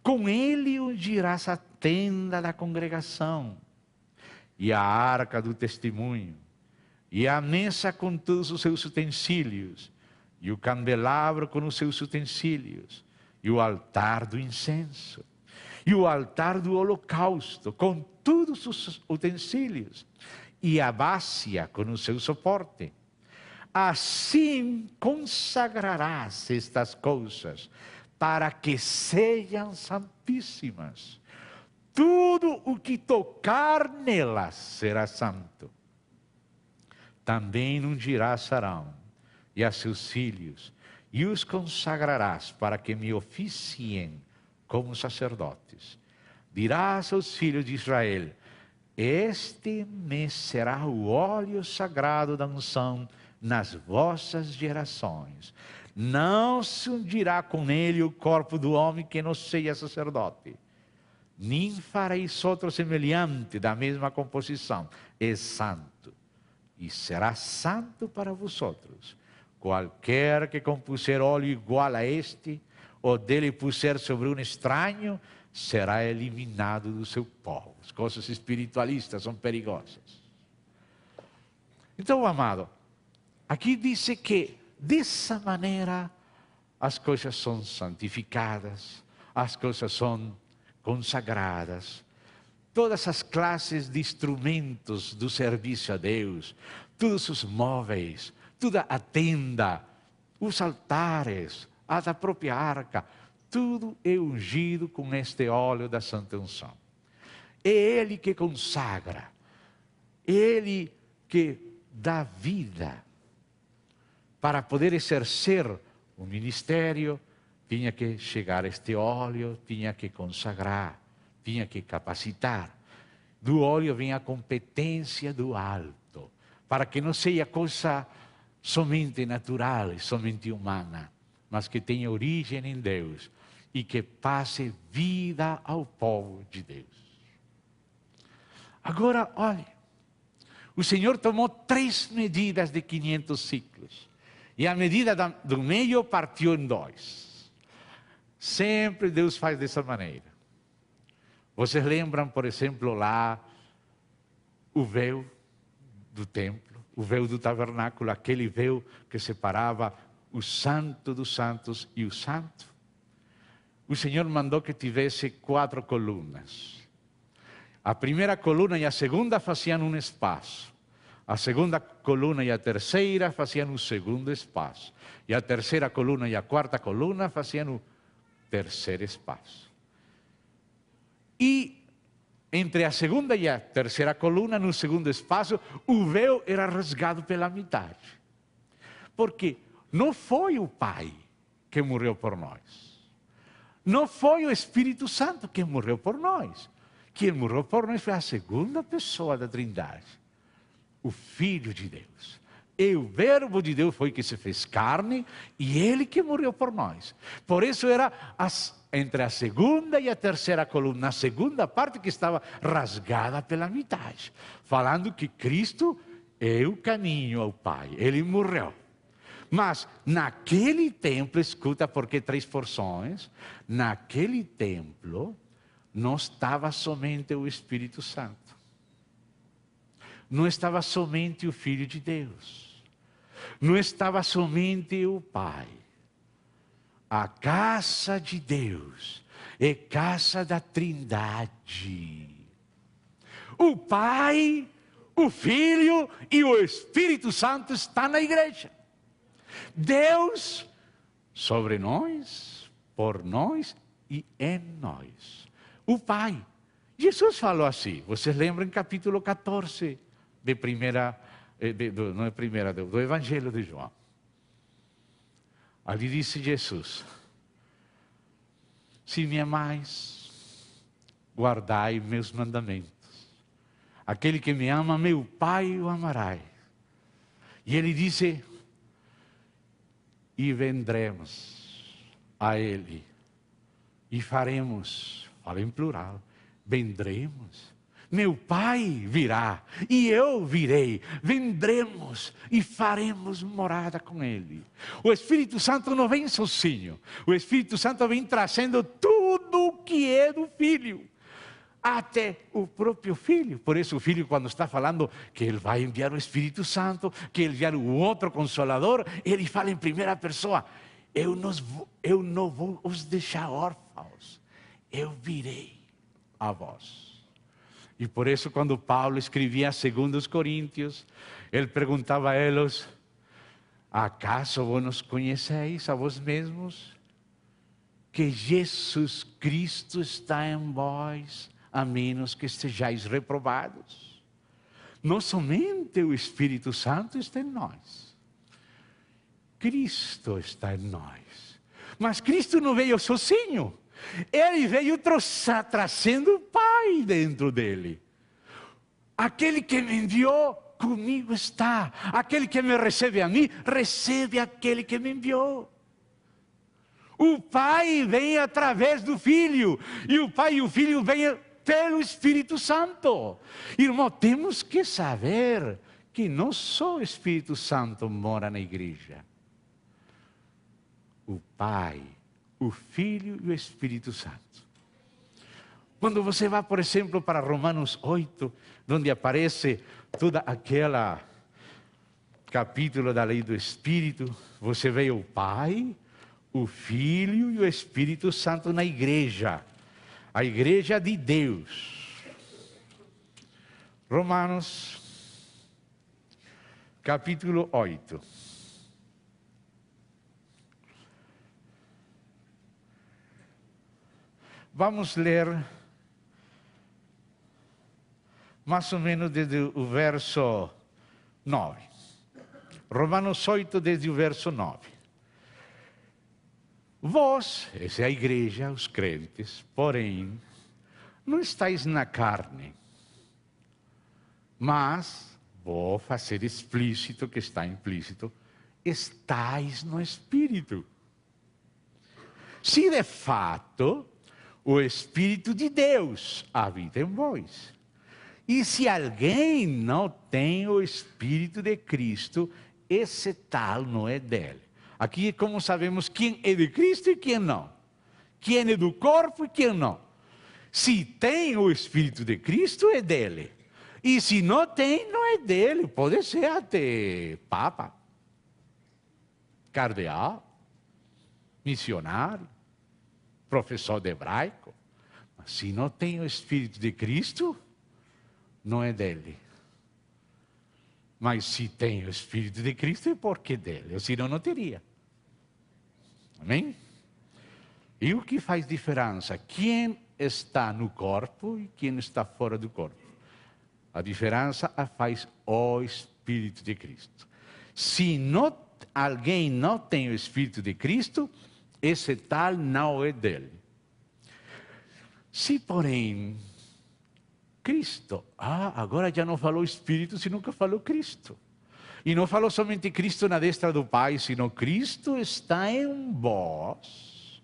Com ele ungirás a tenda da congregação, e a arca do testemunho, e a mesa com todos os seus utensílios, e o candelabro com os seus utensílios, e o altar do incenso, e o altar do holocausto com todos os utensílios, e a bácia com o seu suporte. Assim consagrarás estas coisas, para que sejam santíssimas. Tudo o que tocar nelas será santo. Também ungirás Arão e a seus filhos, e os consagrarás para que me oficiem como sacerdotes. Dirás aos filhos de Israel: este me será o óleo sagrado da unção nas vossas gerações. Não se ungirá com ele o corpo do homem que não seja sacerdote. Nem fareis outro semelhante da mesma composição. É santo. E será santo para vosotros. Qualquer que compuser óleo igual a este, ou dele puser sobre um estranho, será eliminado do seu povo. As coisas espiritualistas são perigosas. Então, amado, aqui diz que dessa maneira as coisas são santificadas, as coisas são consagradas. Todas as classes de instrumentos do serviço a Deus, todos os móveis, toda a tenda, os altares, a própria arca, tudo é ungido com este óleo da santa unção. É Ele que consagra, é Ele que dá vida. Para poder exercer o ministério, tinha que chegar este óleo, tinha que consagrar, tinha que capacitar. Do óleo vem a competência do alto, para que não seja coisa somente natural, somente humana, mas que tem origem em Deus e que passe vida ao povo de Deus. Agora, olhe, o Senhor tomou 3 medidas de 500 ciclos. E a medida do meio partiu em 2. Sempre Deus faz dessa maneira. Vocês lembram, por exemplo, lá, o véu do templo, o véu do tabernáculo, aquele véu que separava o santo dos santos e o santo? O Senhor mandou que tivesse 4 colunas. A primeira coluna e a segunda faziam um espaço. A segunda coluna e a terceira faziam o segundo espaço. E a terceira coluna e a quarta coluna faziam o terceiro espaço. E entre a segunda e a terceira coluna, no segundo espaço, o véu era rasgado pela metade. Porque não foi o Pai que morreu por nós. Não foi o Espírito Santo que morreu por nós. Quem morreu por nós foi a segunda pessoa da Trindade, o Filho de Deus. E o Verbo de Deus foi que se fez carne e Ele que morreu por nós. Por isso era entre a segunda e a terceira coluna, a segunda parte que estava rasgada pela metade, falando que Cristo é o caminho ao Pai. Ele morreu. Mas naquele templo, escuta porque 3 porções, naquele templo não estava somente o Espírito Santo. Não estava somente o Filho de Deus. Não estava somente o Pai. A casa de Deus é casa da Trindade. O Pai, o Filho e o Espírito Santo estão na igreja. Deus sobre nós, por nós e em nós. O Pai. Jesus falou assim, vocês lembram em capítulo 14 do Evangelho de João. Ali disse Jesus: se me amais, guardai meus mandamentos. Aquele que me ama, meu Pai o amará. E ele disse: e vendremos a Ele, e faremos, fala em plural, vendremos. Meu Pai virá, e eu virei, vendremos e faremos morada com Ele. O Espírito Santo não vem sozinho, o Espírito Santo vem trazendo tudo o que é do Filho, até o próprio Filho. Por isso o Filho, quando está falando que Ele vai enviar o Espírito Santo, que Ele enviar o outro Consolador, Ele fala em primeira pessoa: eu não vou os deixar órfãos, eu virei a vós. E por isso, quando Paulo escrevia 2 Coríntios, ele perguntava a eles: acaso vós nos conheceis a vós mesmos? Que Jesus Cristo está em vós, a menos que estejais reprovados. Não somente o Espírito Santo está em nós, Cristo está em nós. Mas Cristo não veio sozinho. Ele veio trazendo o Pai dentro dele. Aquele que me enviou, comigo está. Aquele que me recebe a mim, recebe aquele que me enviou. O Pai vem através do Filho. E o Pai e o Filho vêm pelo Espírito Santo. Irmão, temos que saber que não só o Espírito Santo mora na igreja. O Pai, o Filho e o Espírito Santo. Quando você vai, por exemplo, para Romanos 8, onde aparece toda aquela capítulo da lei do Espírito, você vê o Pai, o Filho e o Espírito Santo na igreja. A igreja de Deus. Romanos, capítulo 8. Vamos ler mais ou menos desde o verso 9. Romanos 8, desde o verso 9. Vós, essa é a igreja, os crentes, porém, não estáis na carne, mas, vou fazer explícito que está implícito, estáis no Espírito. se de fato o Espírito de Deus habita em vós. E se alguém não tem o Espírito de Cristo, esse tal não é dele. Aqui, como sabemos quem é de Cristo e quem não? Quem é do corpo e quem não? Se tem o Espírito de Cristo, é dele. E se não tem, não é dele. Pode ser até papa, cardeal, missionário, professor de hebraico. Mas se não tem o Espírito de Cristo, não é dele. Mas se tem o Espírito de Cristo, é porque dele. Senão não teria. Amém? E o que faz diferença? Quem está no corpo e quem está fora do corpo? A diferença a faz o Espírito de Cristo. Se alguém não tem o Espírito de Cristo, esse tal não é dele. Se, porém, Cristo, agora já não falou Espírito, se nunca falou Cristo. E não falou somente Cristo na destra do Pai, sino Cristo está em vós.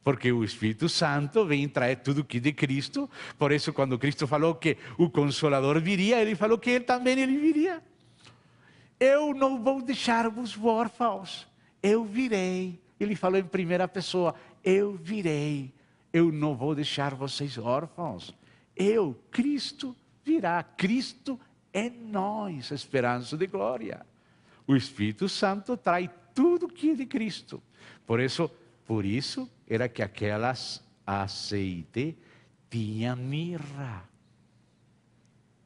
Porque o Espírito Santo vem trazer tudo que de Cristo. Por isso, quando Cristo falou que o Consolador viria, ele falou que ele viria. Eu não vou deixar-vos órfãos, eu virei. Ele falou em primeira pessoa, eu virei. Eu não vou deixar vocês órfãos. Cristo virá. Cristo é nós, esperança de glória. O Espírito Santo traz tudo que é de Cristo. Por isso era que aquelas azeite tinha mirra.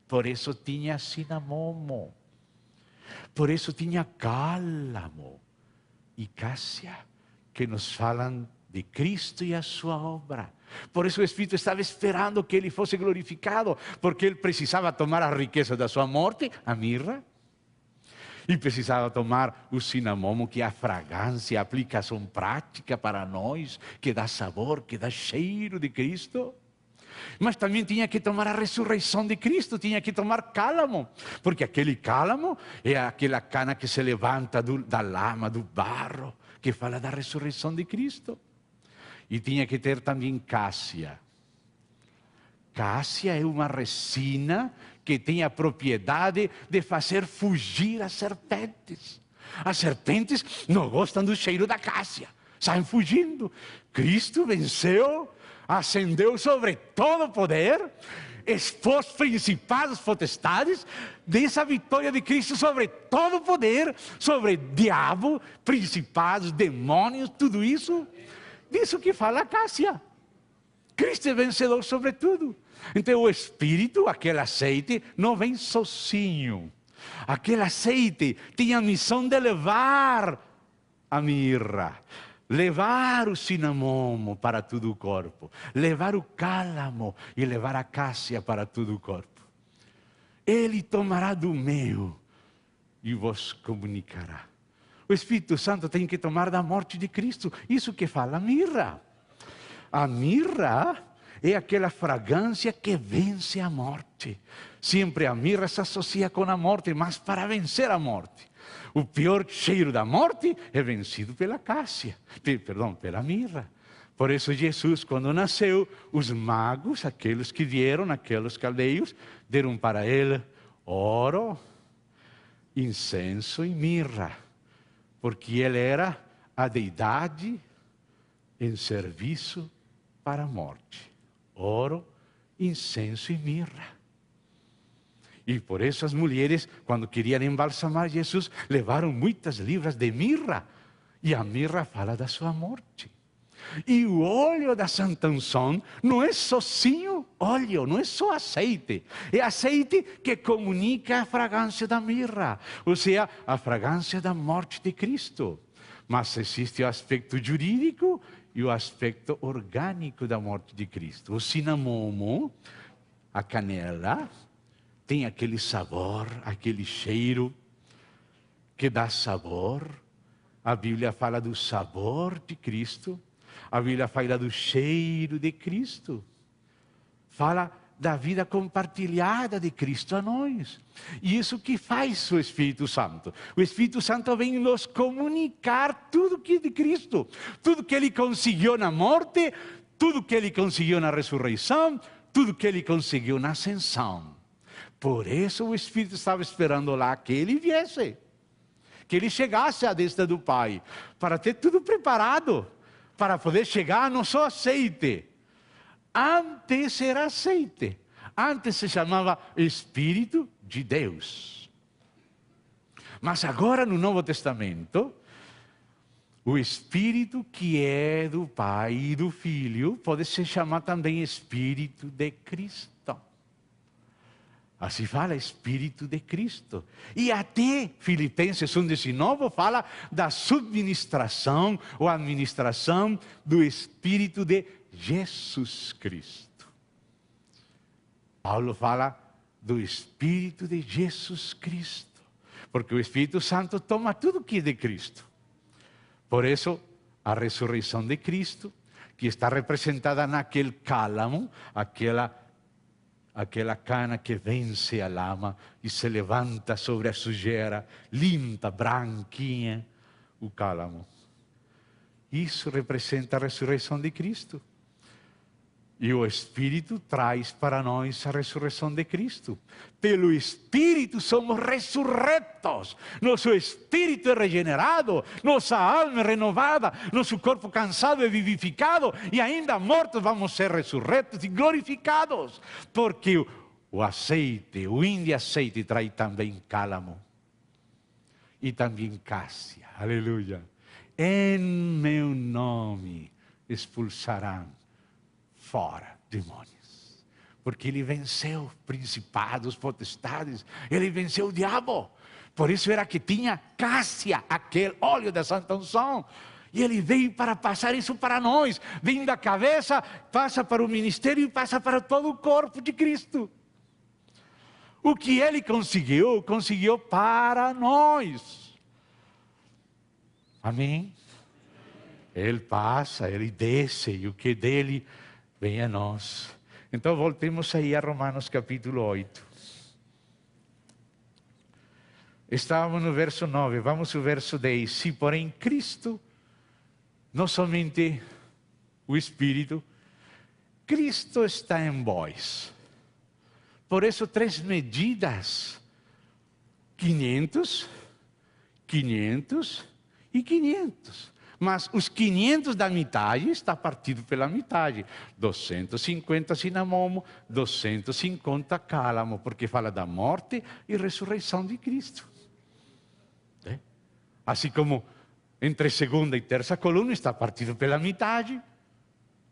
Por isso tinha cinamomo. Por isso tinha cálamo e cássia, que nos falam de Cristo e a sua obra. Por isso o Espírito estava esperando que ele fosse glorificado, porque ele precisava tomar a riqueza da sua morte, a mirra, e precisava tomar o cinamomo, que é a fragrância, a aplicação prática para nós, que dá sabor, que dá cheiro de Cristo. Mas também tinha que tomar a ressurreição de Cristo, tinha que tomar cálamo, porque aquele cálamo é aquela cana que se levanta da lama, do barro, que fala da ressurreição de Cristo. E tinha que ter também cássia. Cássia é uma resina que tem a propriedade de fazer fugir as serpentes. As serpentes não gostam do cheiro da cássia, saem fugindo. Cristo venceu, ascendeu sobre todo o poder, expôs principados, potestades, dessa vitória de Cristo sobre todo o poder, sobre diabo, principados, demônios, tudo isso. Disso que fala a cássia. Cristo é vencedor sobre tudo. Então o Espírito, aquele azeite, não vem sozinho. Aquele azeite tinha a missão de levar a mirra, levar o cinamomo para todo o corpo, levar o cálamo e levar a cássia para todo o corpo. Ele tomará do meu e vos comunicará. O Espírito Santo tem que tomar da morte de Cristo. Isso que fala a mirra. A mirra é aquela fragrância que vence a morte. Sempre a mirra se associa com a morte, mas para vencer a morte. O pior cheiro da morte é vencido pela cássia, pela mirra. Por isso Jesus, quando nasceu, os magos, aqueles que vieram, aqueles caldeus, deram para ele ouro, incenso e mirra. Porque ele era a deidade em serviço para a morte. Ouro, incenso e mirra. E por isso as mulheres, quando queriam embalsamar Jesus, levaram muitas libras de mirra. E a mirra fala da sua morte. E o óleo da Santa Unção não é sozinho óleo, não é só azeite. É azeite que comunica a fragrância da mirra, ou seja, a fragrância da morte de Cristo. Mas existe o aspecto jurídico e o aspecto orgânico da morte de Cristo. O cinamomo, a canela, tem aquele sabor, aquele cheiro que dá sabor. A Bíblia fala do sabor de Cristo. A Bíblia fala do cheiro de Cristo. Fala da vida compartilhada de Cristo a nós. E isso que faz o Espírito Santo. O Espírito Santo vem nos comunicar tudo que é de Cristo. Tudo que Ele conseguiu na morte, tudo que Ele conseguiu na ressurreição, tudo que Ele conseguiu na ascensão. Por isso o Espírito estava esperando lá que Ele viesse. Que Ele chegasse à destra do Pai. Para ter tudo preparado. Para poder chegar no seu aceite. Antes era aceite. Antes se chamava Espírito de Deus. Mas agora no Novo Testamento, o Espírito que é do Pai e do Filho pode se chamar também Espírito de Cristo. Assim fala Espírito de Cristo. E até Filipenses 1,19 fala da subministração ou administração do Espírito de Jesus Cristo. Paulo fala do Espírito de Jesus Cristo. Porque o Espírito Santo toma tudo que é de Cristo. Por isso, a ressurreição de Cristo, que está representada naquele cálamo, aquela cana que vence a lama e se levanta sobre a sujeira, limpa, branquinha, o cálamo. Isso representa a ressurreição de Cristo. E o Espírito traz para nós a ressurreição de Cristo. Pelo Espírito somos ressurretos. Nosso Espírito é regenerado. Nossa alma é renovada. Nosso corpo cansado é vivificado. E ainda mortos vamos ser ressurretos e glorificados. Porque o azeite, o vinho de azeite traz também cálamo. E também cássia. Aleluia. Em meu nome expulsarão fora demônios, porque Ele venceu principados, potestades, Ele venceu o diabo. Por isso era que tinha cássia, aquele óleo da santa unção. E Ele veio para passar isso para nós. Vem da cabeça, passa para o ministério e passa para todo o corpo de Cristo. O que Ele conseguiu, conseguiu para nós. Amém? Ele passa, Ele desce, e o que dele vem a nós. Então voltemos aí a Romanos capítulo 8. Estávamos no verso 9, vamos ao verso 10. Se porém Cristo, não somente o Espírito, Cristo está em vós. Por isso 3 medidas. 500, 500 e 500. Mas os 500 da metade está partido pela metade. 250 cinamomo, 250 cálamo, porque fala da morte e ressurreição de Cristo. Assim como entre segunda e terça coluna está partido pela metade,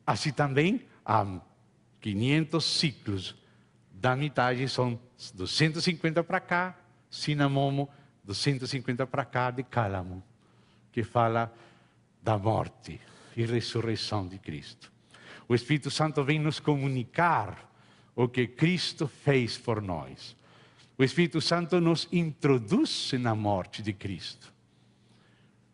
assim também há 500 ciclos da metade, são 250 para cá, cinamomo, 250 para cá de cálamo, que fala da morte e ressurreição de Cristo. O Espírito Santo vem nos comunicar o que Cristo fez por nós. O Espírito Santo nos introduz na morte de Cristo.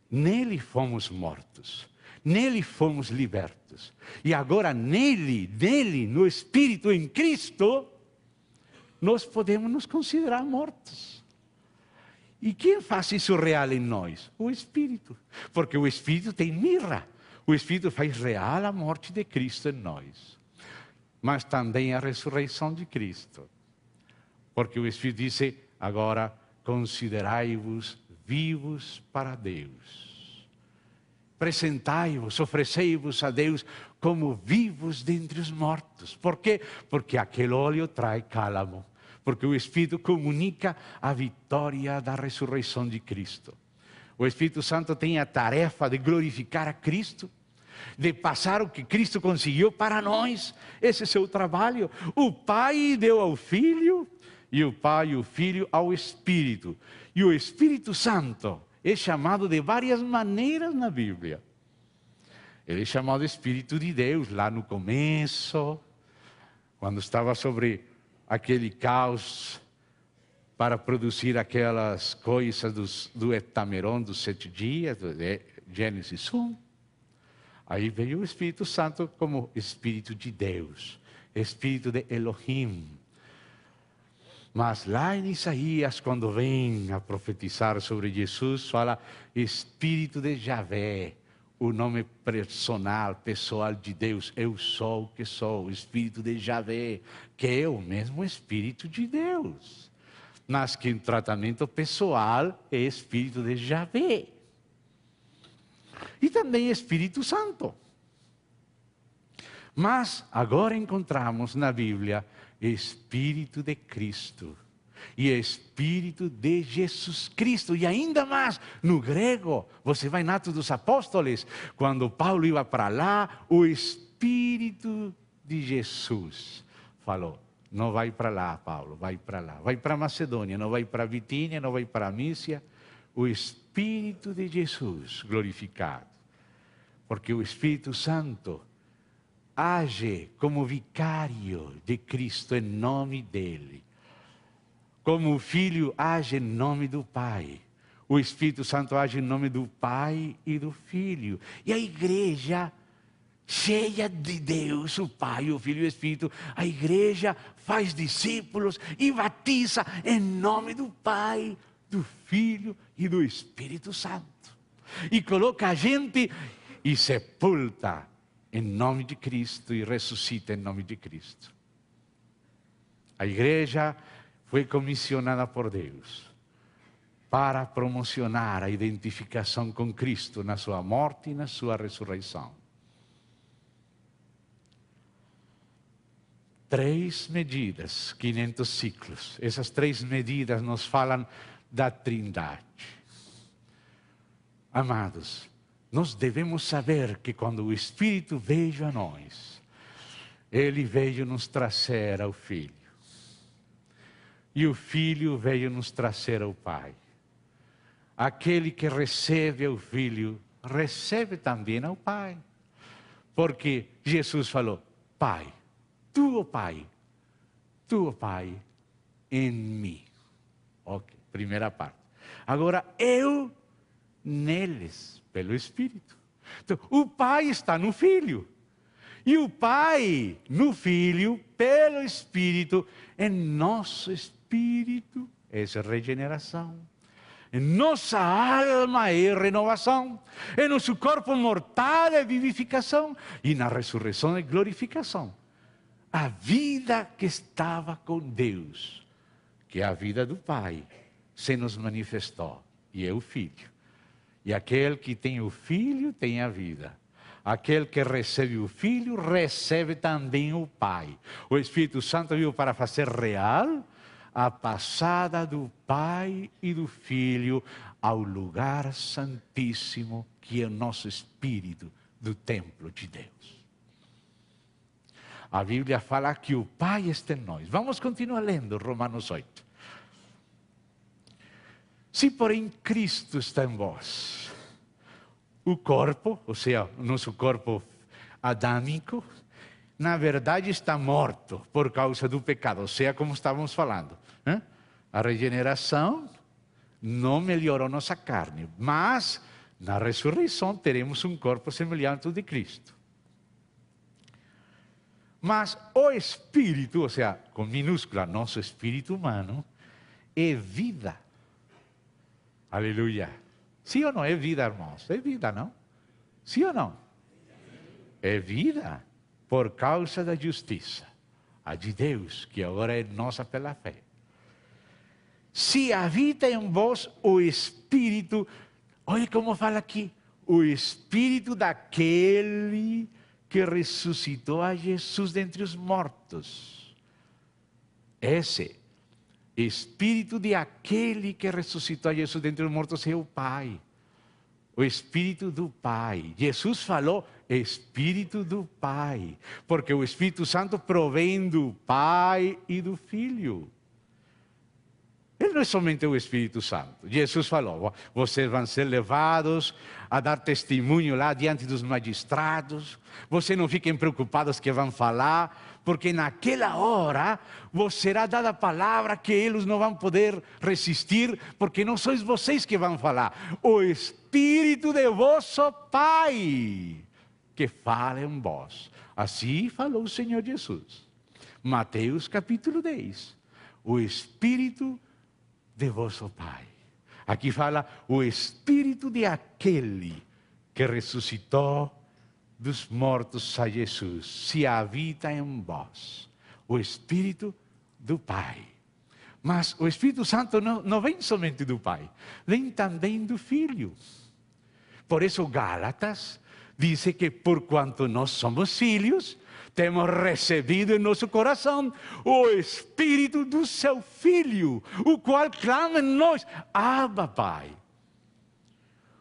Nele fomos mortos, nele fomos libertos. E agora nele, no Espírito, em Cristo, nós podemos nos considerar mortos. E quem faz isso real em nós? O Espírito. Porque o Espírito tem mirra. O Espírito faz real a morte de Cristo em nós. Mas também a ressurreição de Cristo. Porque o Espírito disse, agora considerai-vos vivos para Deus. Apresentai-vos, oferecei-vos a Deus como vivos dentre os mortos. Por quê? Porque aquele óleo traz cálamo. Porque o Espírito comunica a vitória da ressurreição de Cristo. O Espírito Santo tem a tarefa de glorificar a Cristo, de passar o que Cristo conseguiu para nós. Esse é o seu trabalho. O Pai deu ao Filho, e o Pai e o Filho ao Espírito. E o Espírito Santo é chamado de várias maneiras na Bíblia. Ele é chamado Espírito de Deus, lá no começo, quando estava sobre aquele caos para produzir aquelas coisas do Etameron, dos 7 dias, de Gênesis 1. Aí veio o Espírito Santo como Espírito de Deus. Espírito de Elohim. Mas lá em Isaías, quando vem a profetizar sobre Jesus, fala Espírito de Javé, o nome pessoal de Deus. Eu sou o que sou, o Espírito de Javé, que é o mesmo Espírito de Deus. Mas que em tratamento pessoal é Espírito de Javé. E também Espírito Santo. Mas agora encontramos na Bíblia Espírito de Cristo e Espírito de Jesus Cristo. E ainda mais, no grego, você vai em Atos dos Apóstolos, quando Paulo ia para lá, o Espírito de Jesus falou: não vai para lá, Paulo, vai para lá. Vai para Macedônia, não vai para Bitínia, não vai para Mísia. O Espírito de Jesus glorificado. Porque o Espírito Santo age como vicário de Cristo em nome dele. Como o Filho age em nome do Pai. O Espírito Santo age em nome do Pai e do Filho. E a igreja, cheia de Deus, o Pai, o Filho e o Espírito, a igreja faz discípulos e batiza em nome do Pai, do Filho e do Espírito Santo. E coloca a gente e sepulta em nome de Cristo e ressuscita em nome de Cristo. A igreja foi comissionada por Deus para promocionar a identificação com Cristo na sua morte e na sua ressurreição. 3 medidas, 500 ciclos. Essas 3 medidas nos falam da Trindade. Amados, nós devemos saber que quando o Espírito veio a nós, Ele veio nos trazer ao Filho. E o Filho veio nos trazer ao Pai. Aquele que recebe ao Filho, recebe também ao Pai. Porque Jesus falou: Pai, tu, ó Pai, em mim. Ok, primeira parte. Agora, eu neles, pelo Espírito. Então, o Pai está no Filho. E o Pai no Filho, pelo Espírito, em nosso Espírito. Essa é regeneração. Em nossa alma é renovação. Em nosso corpo mortal é vivificação. E na ressurreição é glorificação. A vida que estava com Deus, que é a vida do Pai, se nos manifestou. E é o Filho. E aquele que tem o Filho tem a vida. Aquele que recebe o Filho recebe também o Pai. O Espírito Santo veio para fazer real a passada do Pai e do Filho ao lugar santíssimo que é o nosso espírito do templo de Deus. A Bíblia fala que o Pai está em nós. Vamos continuar lendo Romanos 8. Se porém Cristo está em vós, o corpo, ou seja, o nosso corpo adâmico, na verdade está morto por causa do pecado, ou seja, como estávamos falando. A regeneração não melhorou nossa carne, mas na ressurreição teremos um corpo semelhante ao de Cristo. Mas o Espírito, ou seja, com minúscula, nosso espírito humano, é vida. Aleluia. Sim ou não? É vida, irmãos? É vida, não? Sim ou não? É vida por causa da justiça, a de Deus, que agora é nossa pela fé. Se habita em vós o Espírito, olha como fala aqui, o Espírito daquele que ressuscitou a Jesus dentre os mortos. Esse Espírito de aquele que ressuscitou a Jesus dentre os mortos é o Pai. O Espírito do Pai. Jesus falou Espírito do Pai. Porque o Espírito Santo provém do Pai e do Filho. Ele não é somente o Espírito Santo. Jesus falou, vocês vão ser levados a dar testemunho lá diante dos magistrados. Vocês não fiquem preocupados que vão falar, porque naquela hora vos será dada a palavra que eles não vão poder resistir, porque não sois vocês que vão falar. O Espírito de vosso Pai, que fala em vós. Assim falou o Senhor Jesus. Mateus capítulo 10. O Espírito de vosso Pai. Aqui fala o Espírito de aquele que ressuscitou dos mortos a Jesus, se habita em vós. O Espírito do Pai. Mas o Espírito Santo não vem somente do Pai, vem também do Filho. Por isso Gálatas diz que porquanto nós somos filhos, temos recebido em nosso coração o Espírito do seu Filho, o qual clama em nós, Abba, Pai.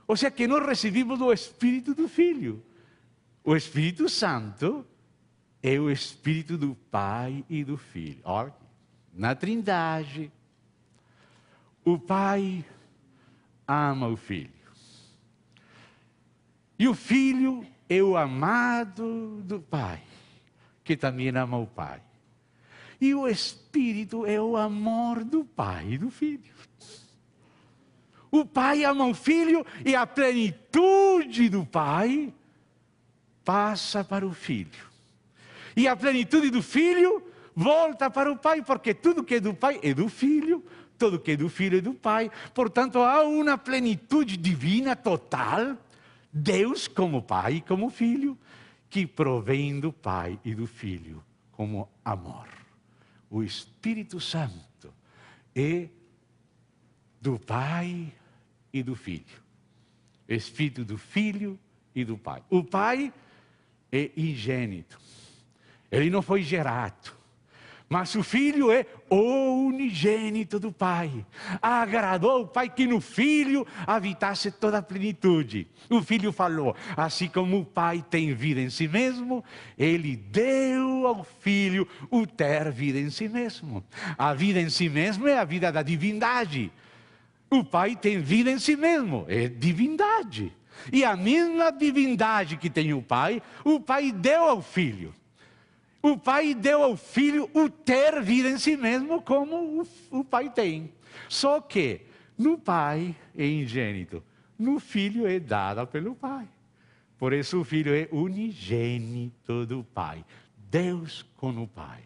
Ou seja, que nós recebemos o Espírito do Filho. O Espírito Santo é o Espírito do Pai e do Filho. Olha, na Trindade, o Pai ama o Filho. E o Filho é o amado do Pai, que também ama o Pai. E o Espírito é o amor do Pai e do Filho. O Pai ama o Filho e a plenitude do Pai passa para o Filho. E a plenitude do Filho volta para o Pai, porque tudo que é do Pai é do Filho, tudo que é do Filho é do Pai. Portanto, há uma plenitude divina total, Deus como Pai e como Filho, que provém do Pai e do Filho como amor. O Espírito Santo é do Pai e do Filho. Espírito do Filho e do Pai. O Pai é ingênito. Ele não foi gerado. Mas o Filho é o unigênito do Pai. Agradou ao Pai que no Filho habitasse toda a plenitude. O Filho falou, assim como o Pai tem vida em si mesmo, Ele deu ao Filho o ter vida em si mesmo. A vida em si mesmo é a vida da divindade. O Pai tem vida em si mesmo, é divindade. E a mesma divindade que tem o Pai deu ao Filho. O Pai deu ao Filho o ter vida em si mesmo, como o Pai tem. Só que no Pai é ingênito, no Filho é dada pelo Pai. Por isso o Filho é unigênito do Pai, Deus com o Pai.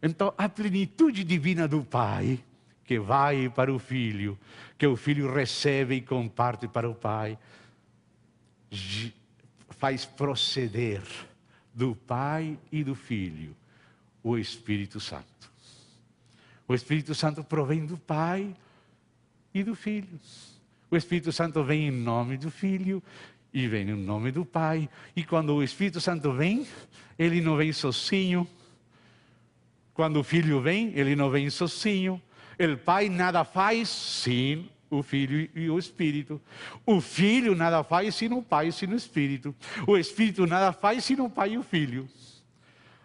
Então a plenitude divina do Pai, que vai para o Filho, que o Filho recebe e comparte para o Pai, faz proceder do Pai e do Filho, o Espírito Santo. O Espírito Santo provém do Pai e do Filho. O Espírito Santo vem em nome do Filho e vem em nome do Pai. E quando o Espírito Santo vem, ele não vem sozinho. Quando o Filho vem, ele não vem sozinho. O Pai nada faz sem o Filho e o Espírito. O Filho nada faz sem o Pai e sem o Espírito. O Espírito nada faz sem o Pai e o Filho.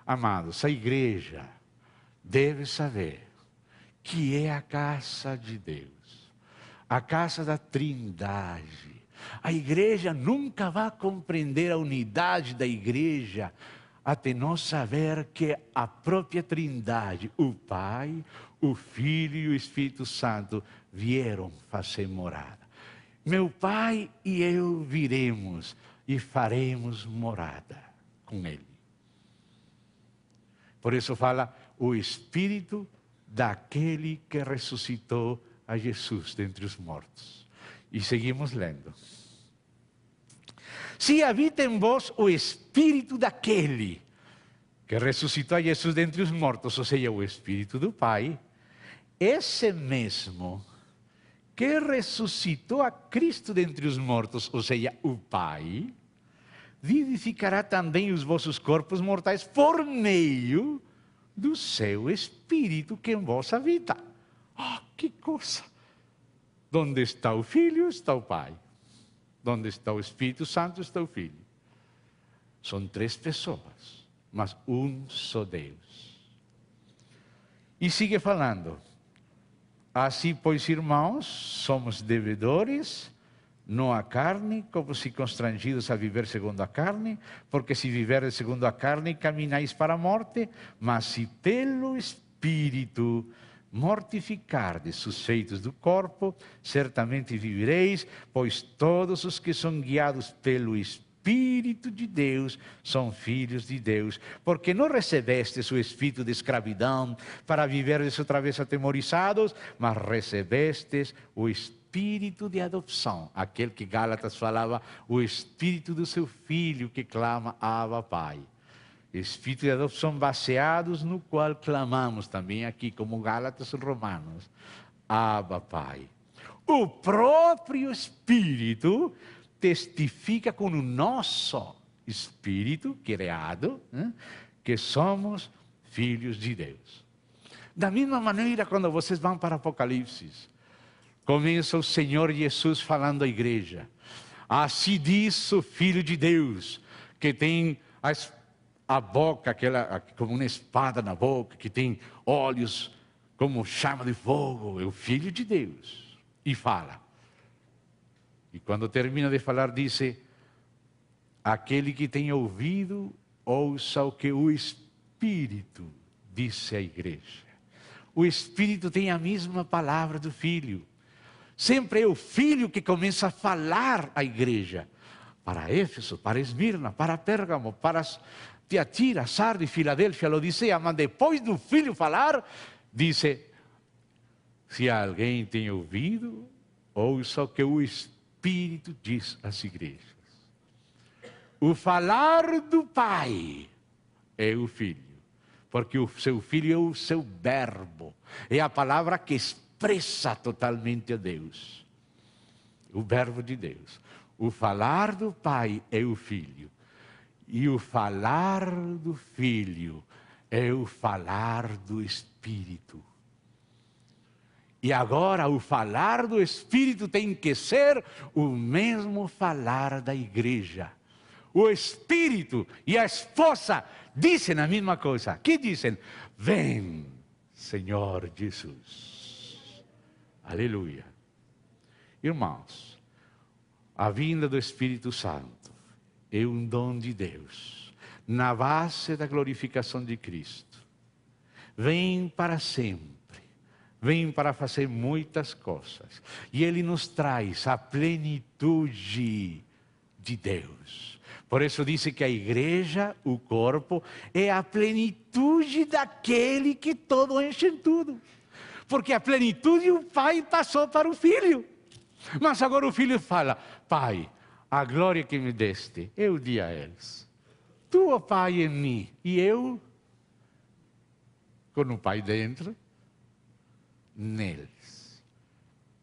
Amados, a igreja deve saber que é a casa de Deus, a casa da Trindade. A igreja nunca vai compreender a unidade da igreja até nós saber que a própria Trindade, o Pai, o Filho e o Espírito Santo vieram fazer morada. Meu Pai e eu viremos e faremos morada com Ele. Por isso fala o Espírito daquele que ressuscitou a Jesus dentre os mortos. E seguimos lendo. Se habita em vós o Espírito daquele que ressuscitou a Jesus dentre os mortos, ou seja, o Espírito do Pai, esse mesmo que ressuscitou a Cristo dentre os mortos, ou seja, o Pai, vivificará também os vossos corpos mortais por meio do seu Espírito que em vós habita. Ah, que coisa! Onde está o Filho, está o Pai. Onde está o Espírito Santo, está o Filho. São três pessoas, mas um só Deus. E sigue falando. Assim, pois, irmãos, somos devedores, não à carne, como se constrangidos a viver segundo a carne, porque se viveres segundo a carne, caminhais para a morte, mas se pelo Espírito mortificardes os feitos do corpo, certamente vivereis, pois todos os que são guiados pelo Espírito Espírito de Deus, são filhos de Deus. Porque não recebestes o espírito de escravidão para viverdes outra vez atemorizados, mas recebestes o espírito de adoção. Aquele que Gálatas falava, o espírito do seu filho que clama, Abba, Pai. Espírito de adoção baseados no qual clamamos também aqui, como Gálatas e Romanos, Abba, Pai. O próprio Espírito testifica com o nosso espírito criado, que somos filhos de Deus. Da mesma maneira, quando vocês vão para Apocalipse, começa o Senhor Jesus falando à igreja. Assim diz o Filho de Deus, que tem a boca, como uma espada na boca, que tem olhos como chama de fogo, é o Filho de Deus. E fala. E quando termina de falar, diz: aquele que tem ouvido, ouça o que o Espírito disse à igreja. O Espírito tem a mesma palavra do Filho. Sempre é o Filho que começa a falar à igreja. Para Éfeso, para Esmirna, para Pérgamo, para Tiatira, Sardes, Filadélfia, Laodiceia. Mas depois do Filho falar, diz: se alguém tem ouvido, ouça o que o Espírito diz às igrejas. O falar do Pai é o Filho, porque o seu Filho é o seu verbo, é a palavra que expressa totalmente a Deus, o verbo de Deus. O falar do Pai é o Filho, e o falar do Filho é o falar do Espírito. E agora o falar do Espírito tem que ser o mesmo falar da igreja. O Espírito e a esposa dizem a mesma coisa. Que dizem? Vem, Senhor Jesus. Aleluia. Irmãos, a vinda do Espírito Santo é um dom de Deus, na base da glorificação de Cristo. Vem para sempre. Vem para fazer muitas coisas. E Ele nos traz a plenitude de Deus. Por isso diz que a igreja, o corpo, é a plenitude daquele que todo enche em tudo. Porque a plenitude o Pai passou para o Filho. Mas agora o Filho fala: Pai, a glória que me deste, eu dei a eles. Tu, ó Pai, em mim, e eu, com o Pai dentro, neles,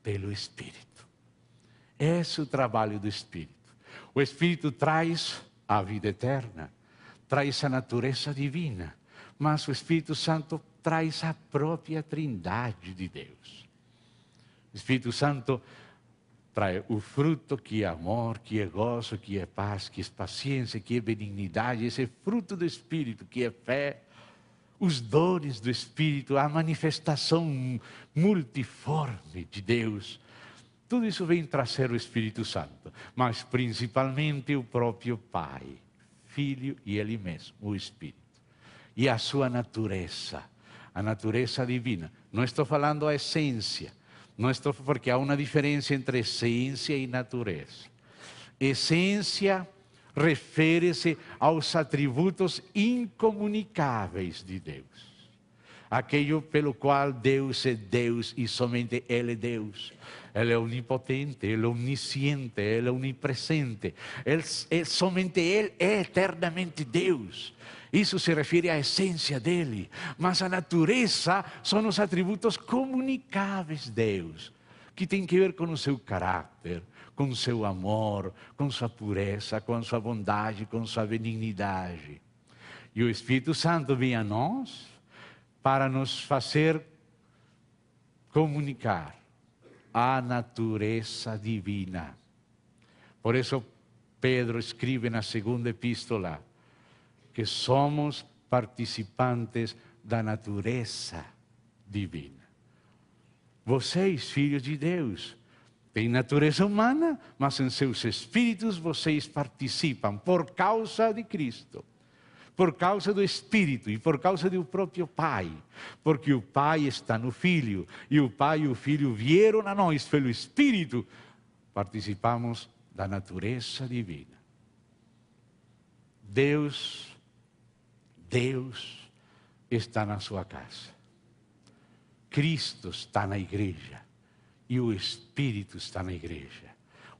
pelo Espírito. Esse é o trabalho do Espírito. O Espírito traz a vida eterna, traz a natureza divina, mas o Espírito Santo traz a própria Trindade de Deus. O Espírito Santo traz o fruto que é amor, que é gozo, que é paz, que é paciência, que é benignidade, esse fruto do Espírito que é fé, os dons do Espírito, a manifestação multiforme de Deus. Tudo isso vem trazer o Espírito Santo, mas principalmente o próprio Pai, Filho e Ele mesmo, o Espírito. E a sua natureza, a natureza divina. Não estou falando a essência, não estou, porque há uma diferença entre essência e natureza. Essência refere-se aos atributos incomunicáveis de Deus. Aquilo pelo qual Deus é Deus e somente Ele é Deus. Ele é onipotente, Ele é onisciente, Ele é onipresente. Somente Ele é eternamente Deus. Isso se refere à essência dele. Mas a natureza são os atributos comunicáveis de Deus, que tem que ver com o seu caráter, com o seu amor, com sua pureza, com sua bondade, com sua benignidade. E o Espírito Santo vem a nós para nos fazer comunicar a natureza divina. Por isso Pedro escreve na segunda epístola que somos participantes da natureza divina. Vocês, filhos de Deus, têm natureza humana, mas em seus espíritos vocês participam por causa de Cristo, por causa do Espírito e por causa do próprio Pai, porque o Pai está no Filho, e o Pai e o Filho vieram a nós pelo Espírito, participamos da natureza divina. Deus está na sua casa. Cristo está na igreja. E o Espírito está na igreja.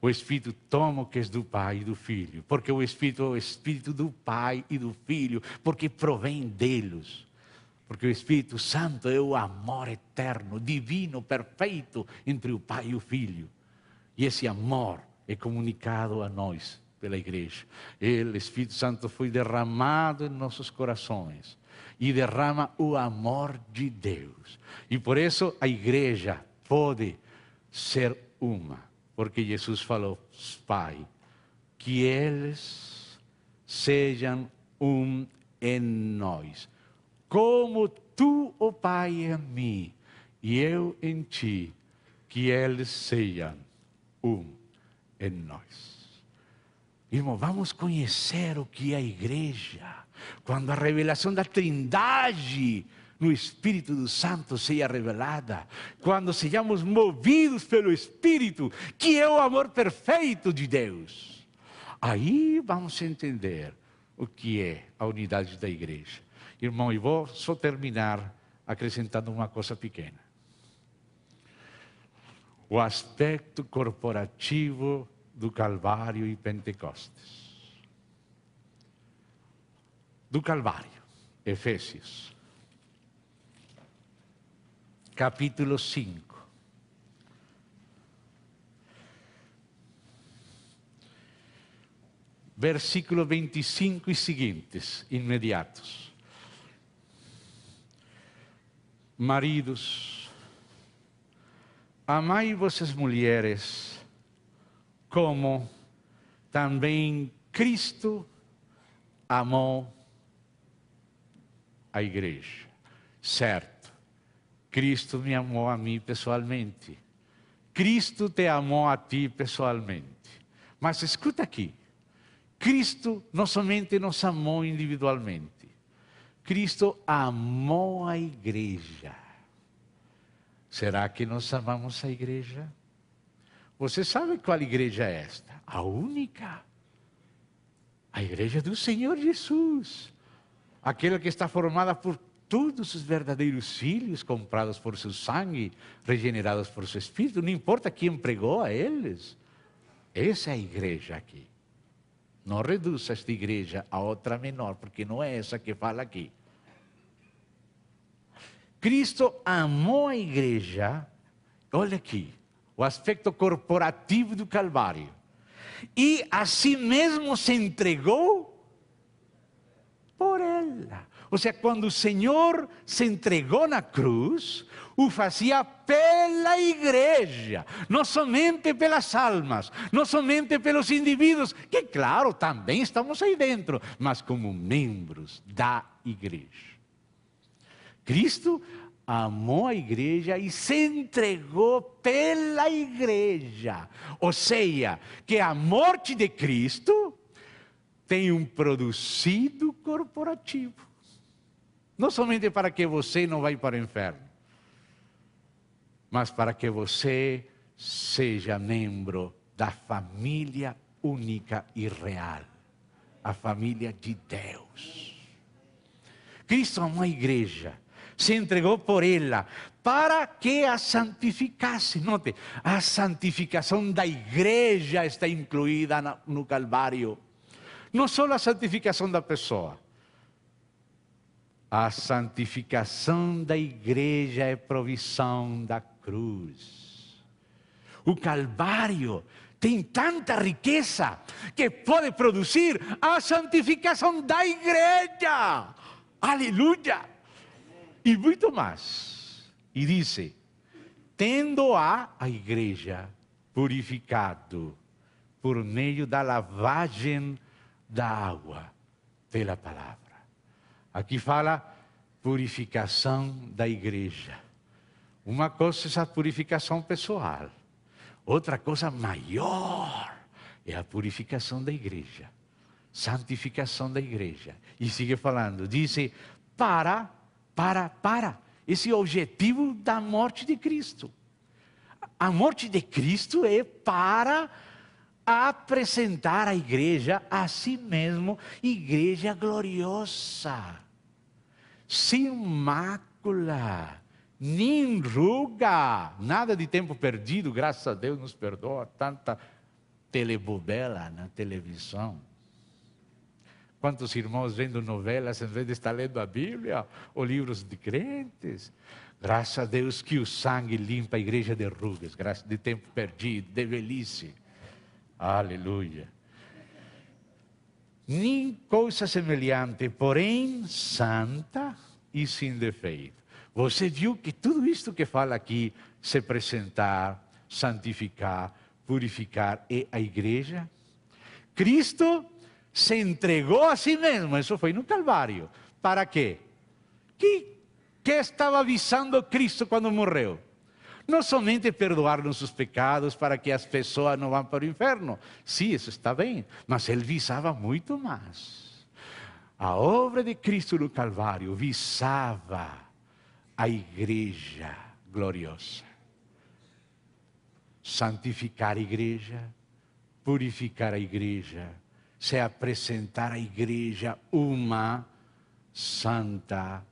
O Espírito toma o que é do Pai e do Filho. Porque o Espírito é o Espírito do Pai e do Filho. Porque provém deles. Porque o Espírito Santo é o amor eterno, divino, perfeito entre o Pai e o Filho. E esse amor é comunicado a nós pela igreja. O Espírito Santo foi derramado em nossos corações. E derrama o amor de Deus. E por isso a igreja pode ser uma. Porque Jesus falou, Pai, que eles sejam um em nós. Como tu, ó Pai, em mim, e eu em ti, que eles sejam um em nós. Irmão, vamos conhecer o que é a igreja. Quando a revelação da Trindade no Espírito do Santo seja revelada. Quando sejamos movidos pelo Espírito, que é o amor perfeito de Deus. Aí vamos entender o que é a unidade da igreja. Irmão, eu vou só terminar acrescentando uma coisa pequena. O aspecto corporativo do Calvário e Pentecostes. Do Calvário, Efésios, capítulo 5. Versículo 25 e seguintes, imediatos. Maridos, amai vossas mulheres, como também Cristo amou a igreja. Certo, Cristo me amou a mim pessoalmente. Cristo te amou a ti pessoalmente. Mas escuta aqui, Cristo não somente nos amou individualmente. Cristo amou a igreja. Será que nós amamos a igreja? Você sabe qual igreja é esta? A única. A igreja do Senhor Jesus. Aquela que está formada por todos os verdadeiros filhos, comprados por seu sangue, regenerados por seu Espírito. Não importa quem pregou a eles. Essa é a igreja aqui. Não reduza esta igreja a outra menor, porque não é essa que fala aqui. Cristo amou a igreja, olha aqui, o aspecto corporativo do Calvário. E a si mesmo se entregou por ela. Ou seja, quando o Senhor se entregou na cruz, o fazia pela igreja, não somente pelas almas, não somente pelos indivíduos, que claro, também estamos aí dentro, mas como membros da igreja. Cristo amou a igreja e se entregou pela igreja. Ou seja, que a morte de Cristo tem um produzido corporativo. Não somente para que você não vá para o inferno, mas para que você seja membro da família única e real, a família de Deus. Cristo amou a igreja, se entregou por ela, para que a santificasse. Note, a santificação da igreja está incluída no Calvário. Não só a santificação da pessoa. A santificação da igreja é provisão da cruz. O Calvário tem tanta riqueza que pode produzir a santificação da igreja. Aleluia! E muito mais. E diz, tendo a igreja purificado por meio da lavagem da água pela palavra. Aqui fala purificação da igreja. Uma coisa é essa purificação pessoal. Outra coisa maior é a purificação da igreja. Santificação da igreja. E sigue falando, diz, para. Esse é o objetivo da morte de Cristo. A morte de Cristo é para apresentar a igreja a si mesmo, igreja gloriosa, sem mácula, nem ruga, nada de tempo perdido, graças a Deus nos perdoa, tanta telebobela na televisão. Quantos irmãos vendo novelas em vez de estar lendo a Bíblia ou livros de crentes? Graças a Deus que o sangue limpa a igreja de rugas, de tempo perdido, de velhice. Aleluia. Nem coisa semelhante, porém santa e sem defeito. Você viu que tudo isto que fala aqui, se apresentar, santificar, purificar, é a igreja? Cristo se entregou a si mesmo, isso foi no Calvário. Para quê? Que estava avisando Cristo quando morreu? Não somente perdoar nossos pecados para que as pessoas não vão para o inferno. Sim, isso está bem, mas ele visava muito mais. A obra de Cristo no Calvário visava a igreja gloriosa. Santificar a igreja, purificar a igreja, se apresentar a igreja uma santa,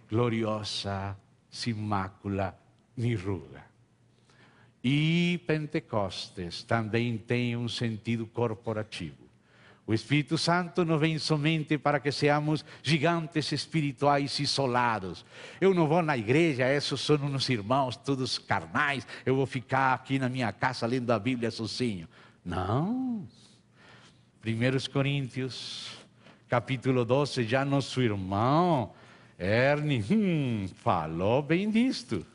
gloriosa, sem mácula nem ruga. E Pentecostes também tem um sentido corporativo. O Espírito Santo não vem somente para que seamos gigantes espirituais isolados. Eu não vou na igreja, esses são uns irmãos todos carnais, eu vou ficar aqui na minha casa lendo a Bíblia sozinho. Não. 1 Coríntios, capítulo 12, já nosso irmão Ernie falou bem disto.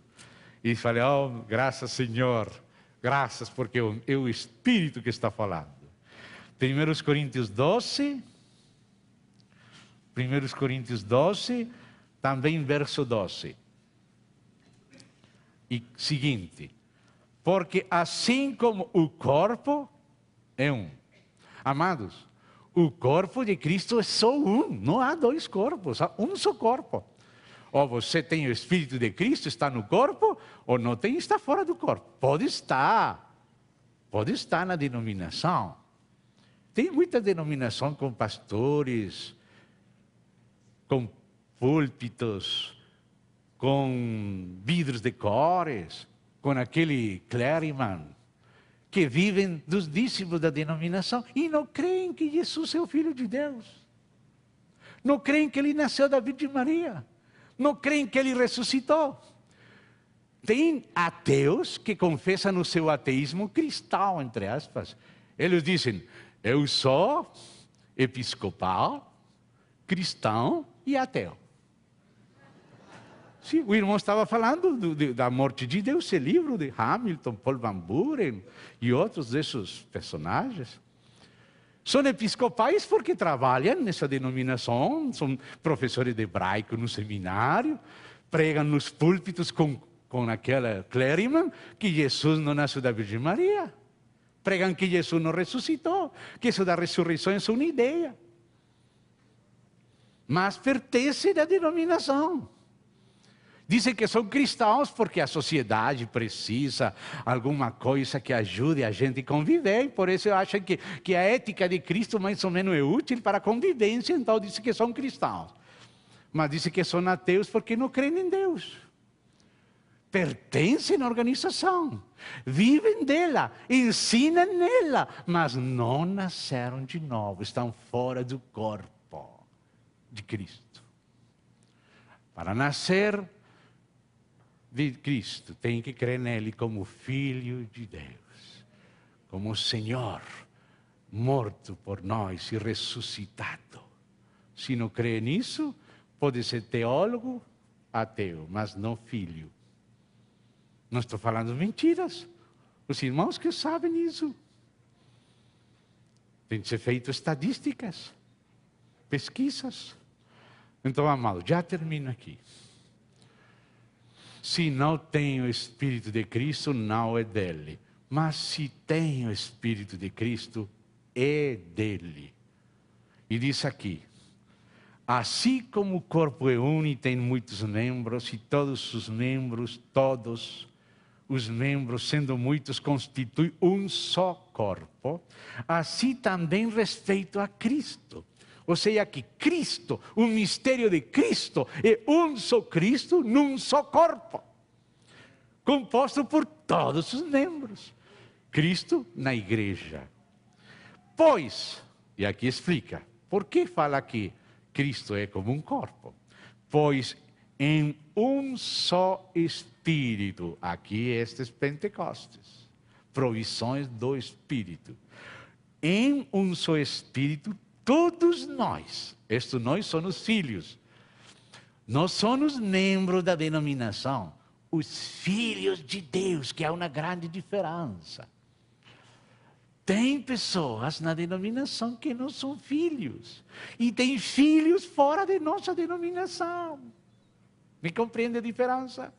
E falei, oh, graças Senhor, graças porque é o Espírito que está falando. 1 Coríntios 12, também verso 12. E seguinte, porque assim como o corpo é um. Amados, o corpo de Cristo é só um, não há dois corpos, há um só corpo. Ou você tem o Espírito de Cristo, está no corpo, ou não tem, está fora do corpo. Pode estar na denominação. Tem muita denominação com pastores, com púlpitos, com vidros de cores, com aquele clériman, que vivem dos dízimos da denominação e não creem que Jesus é o Filho de Deus. Não creem que Ele nasceu da Virgem Maria. Não creem que Ele ressuscitou. Tem ateus que confessam o seu ateísmo cristão, entre aspas. Eles dizem, eu sou episcopal, cristão e ateu. Sim, o irmão estava falando da morte de Deus, esse livro de Hamilton, Paul Van Buren e outros desses personagens. São episcopais porque trabalham nessa denominação, são professores de hebraico no seminário, pregam nos púlpitos com aquela clériman que Jesus não nasceu da Virgem Maria. Pregam que Jesus não ressuscitou, que isso da ressurreição é só uma ideia. Mas pertence à denominação. Dizem que são cristãos porque a sociedade precisa alguma coisa que ajude a gente a conviver. E por isso acham que a ética de Cristo mais ou menos é útil para a convivência. Então dizem que são cristãos. Mas dizem que são ateus porque não creem em Deus. Pertencem à organização. Vivem dela, ensinam nela. Mas não nasceram de novo. Estão fora do corpo de Cristo. Para nascer de Cristo, tem que crer nele como Filho de Deus, como Senhor, morto por nós e ressuscitado. Se não crê nisso, pode ser teólogo, ateu, mas não filho. Não estou falando mentiras. Os irmãos que sabem isso. Tem que ser feito estatísticas, pesquisas. Então, amado, já termino aqui. Se não tem o Espírito de Cristo, não é dele. Mas se tem o Espírito de Cristo, é dele. E diz aqui, assim como o corpo é um e tem muitos membros, e todos os membros, todos os membros, sendo muitos, constituem um só corpo, assim também respeito a Cristo. Ou seja, que Cristo, o mistério de Cristo, é um só Cristo num só corpo, composto por todos os membros. Cristo na igreja. Pois, e aqui explica, por que fala que Cristo é como um corpo? Pois em um só Espírito, aqui estes Pentecostes, provisões do Espírito. Em um só Espírito, todos nós, estes nós somos filhos, nós somos membros da denominação, os filhos de Deus, que há uma grande diferença. Tem pessoas na denominação que não são filhos, e tem filhos fora de nossa denominação. Me compreende a diferença?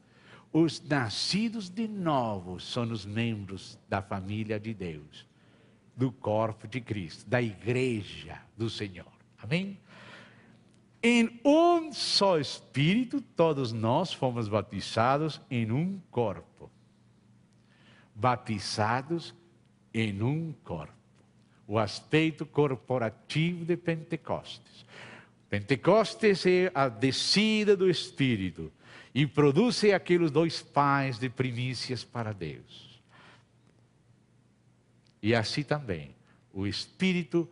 Os nascidos de novo são os membros da família de Deus, do corpo de Cristo, da igreja do Senhor. Amém? Em um só Espírito, todos nós fomos batizados em um corpo. Batizados em um corpo. O aspecto corporativo de Pentecostes. Pentecostes é a descida do Espírito e produz aqueles 2 pães de primícias para Deus. E assim também, o Espírito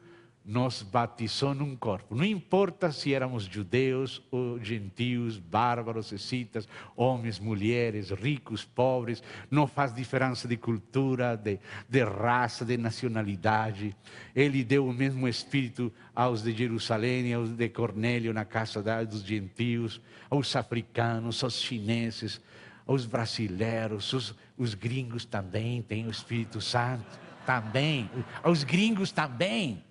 nos batizou num corpo. Não importa se éramos judeus ou gentios, bárbaros, escitas, homens, mulheres, ricos, pobres, não faz diferença de cultura, de raça, de nacionalidade. Ele deu o mesmo Espírito aos de Jerusalém, aos de Cornélio na casa dos gentios, aos africanos, aos chineses, aos brasileiros, os gringos também têm o Espírito Santo, também, aos gringos também.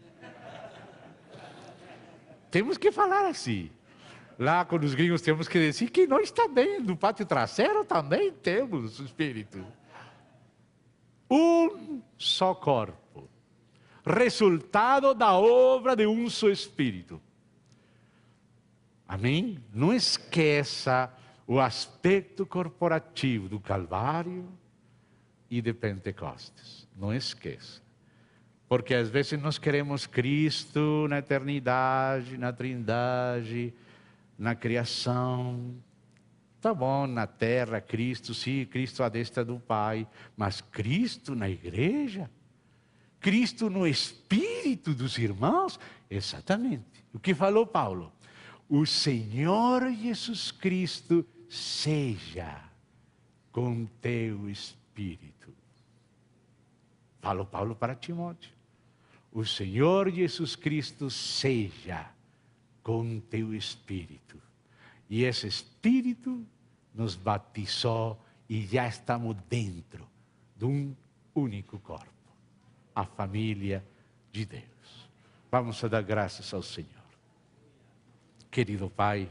Temos que falar assim. Lá com os gringos temos que dizer que nós também, no pátio traseiro também temos o Espírito. Um só corpo. Resultado da obra de um só Espírito. Amém? Não esqueça o aspecto corporativo do Calvário e de Pentecostes. Não esqueça. Porque às vezes nós queremos Cristo na eternidade, na Trindade, na criação. Tá bom, na terra, Cristo, sim, Cristo à destra do Pai. Mas Cristo na igreja? Cristo no Espírito dos irmãos? Exatamente. O que falou Paulo? O Senhor Jesus Cristo seja com teu Espírito. Falou Paulo para Timóteo. O Senhor Jesus Cristo seja com teu Espírito. E esse Espírito nos batizou e já estamos dentro de um único corpo. A família de Deus. Vamos dar graças ao Senhor. Querido Pai,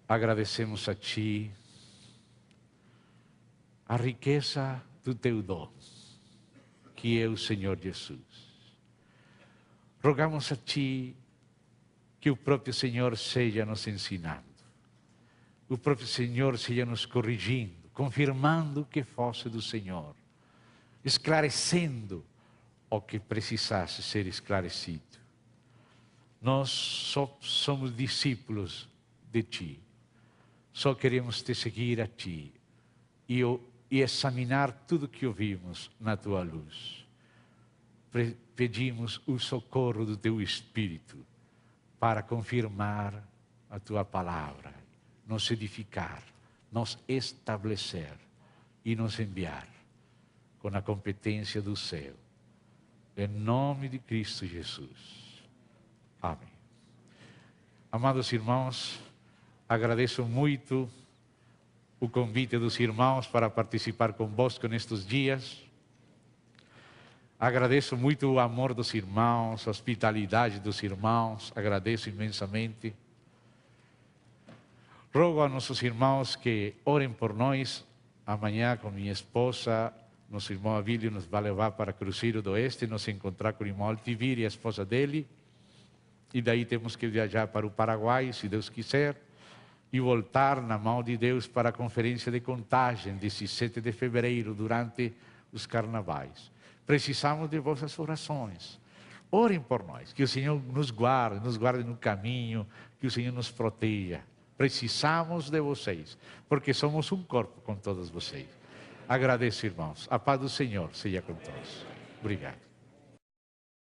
agradecemos a Ti a riqueza do Teu dom, que é o Senhor Jesus. Rogamos a Ti que o próprio Senhor seja nos ensinando, o próprio Senhor seja nos corrigindo, confirmando o que fosse do Senhor, esclarecendo o que precisasse ser esclarecido. Nós só somos discípulos de Ti, só queremos Te seguir a Ti e examinar tudo que ouvimos na Tua luz. Pedimos o socorro do Teu Espírito para confirmar a Tua palavra, nos edificar, nos estabelecer e nos enviar com a competência do céu. Em nome de Cristo Jesus. Amém. Amados irmãos, agradeço muito o convite dos irmãos para participar convosco nestes dias. Agradeço muito o amor dos irmãos, a hospitalidade dos irmãos, agradeço imensamente. Rogo a nossos irmãos que orem por nós. Amanhã com minha esposa, nosso irmão Abílio nos vai levar para Cruzeiro do Oeste, nos encontrar com o irmão Altivir e a esposa dele. E daí temos que viajar para o Paraguai, se Deus quiser, e voltar na mão de Deus para a conferência de Contagem, 17 de fevereiro, durante os carnavais. Precisamos de vossas orações. Orem por nós, que o Senhor nos guarde no caminho, que o Senhor nos proteja. Precisamos de vocês, porque somos um corpo com todos vocês. Agradeço, irmãos. A paz do Senhor seja com todos. Obrigado.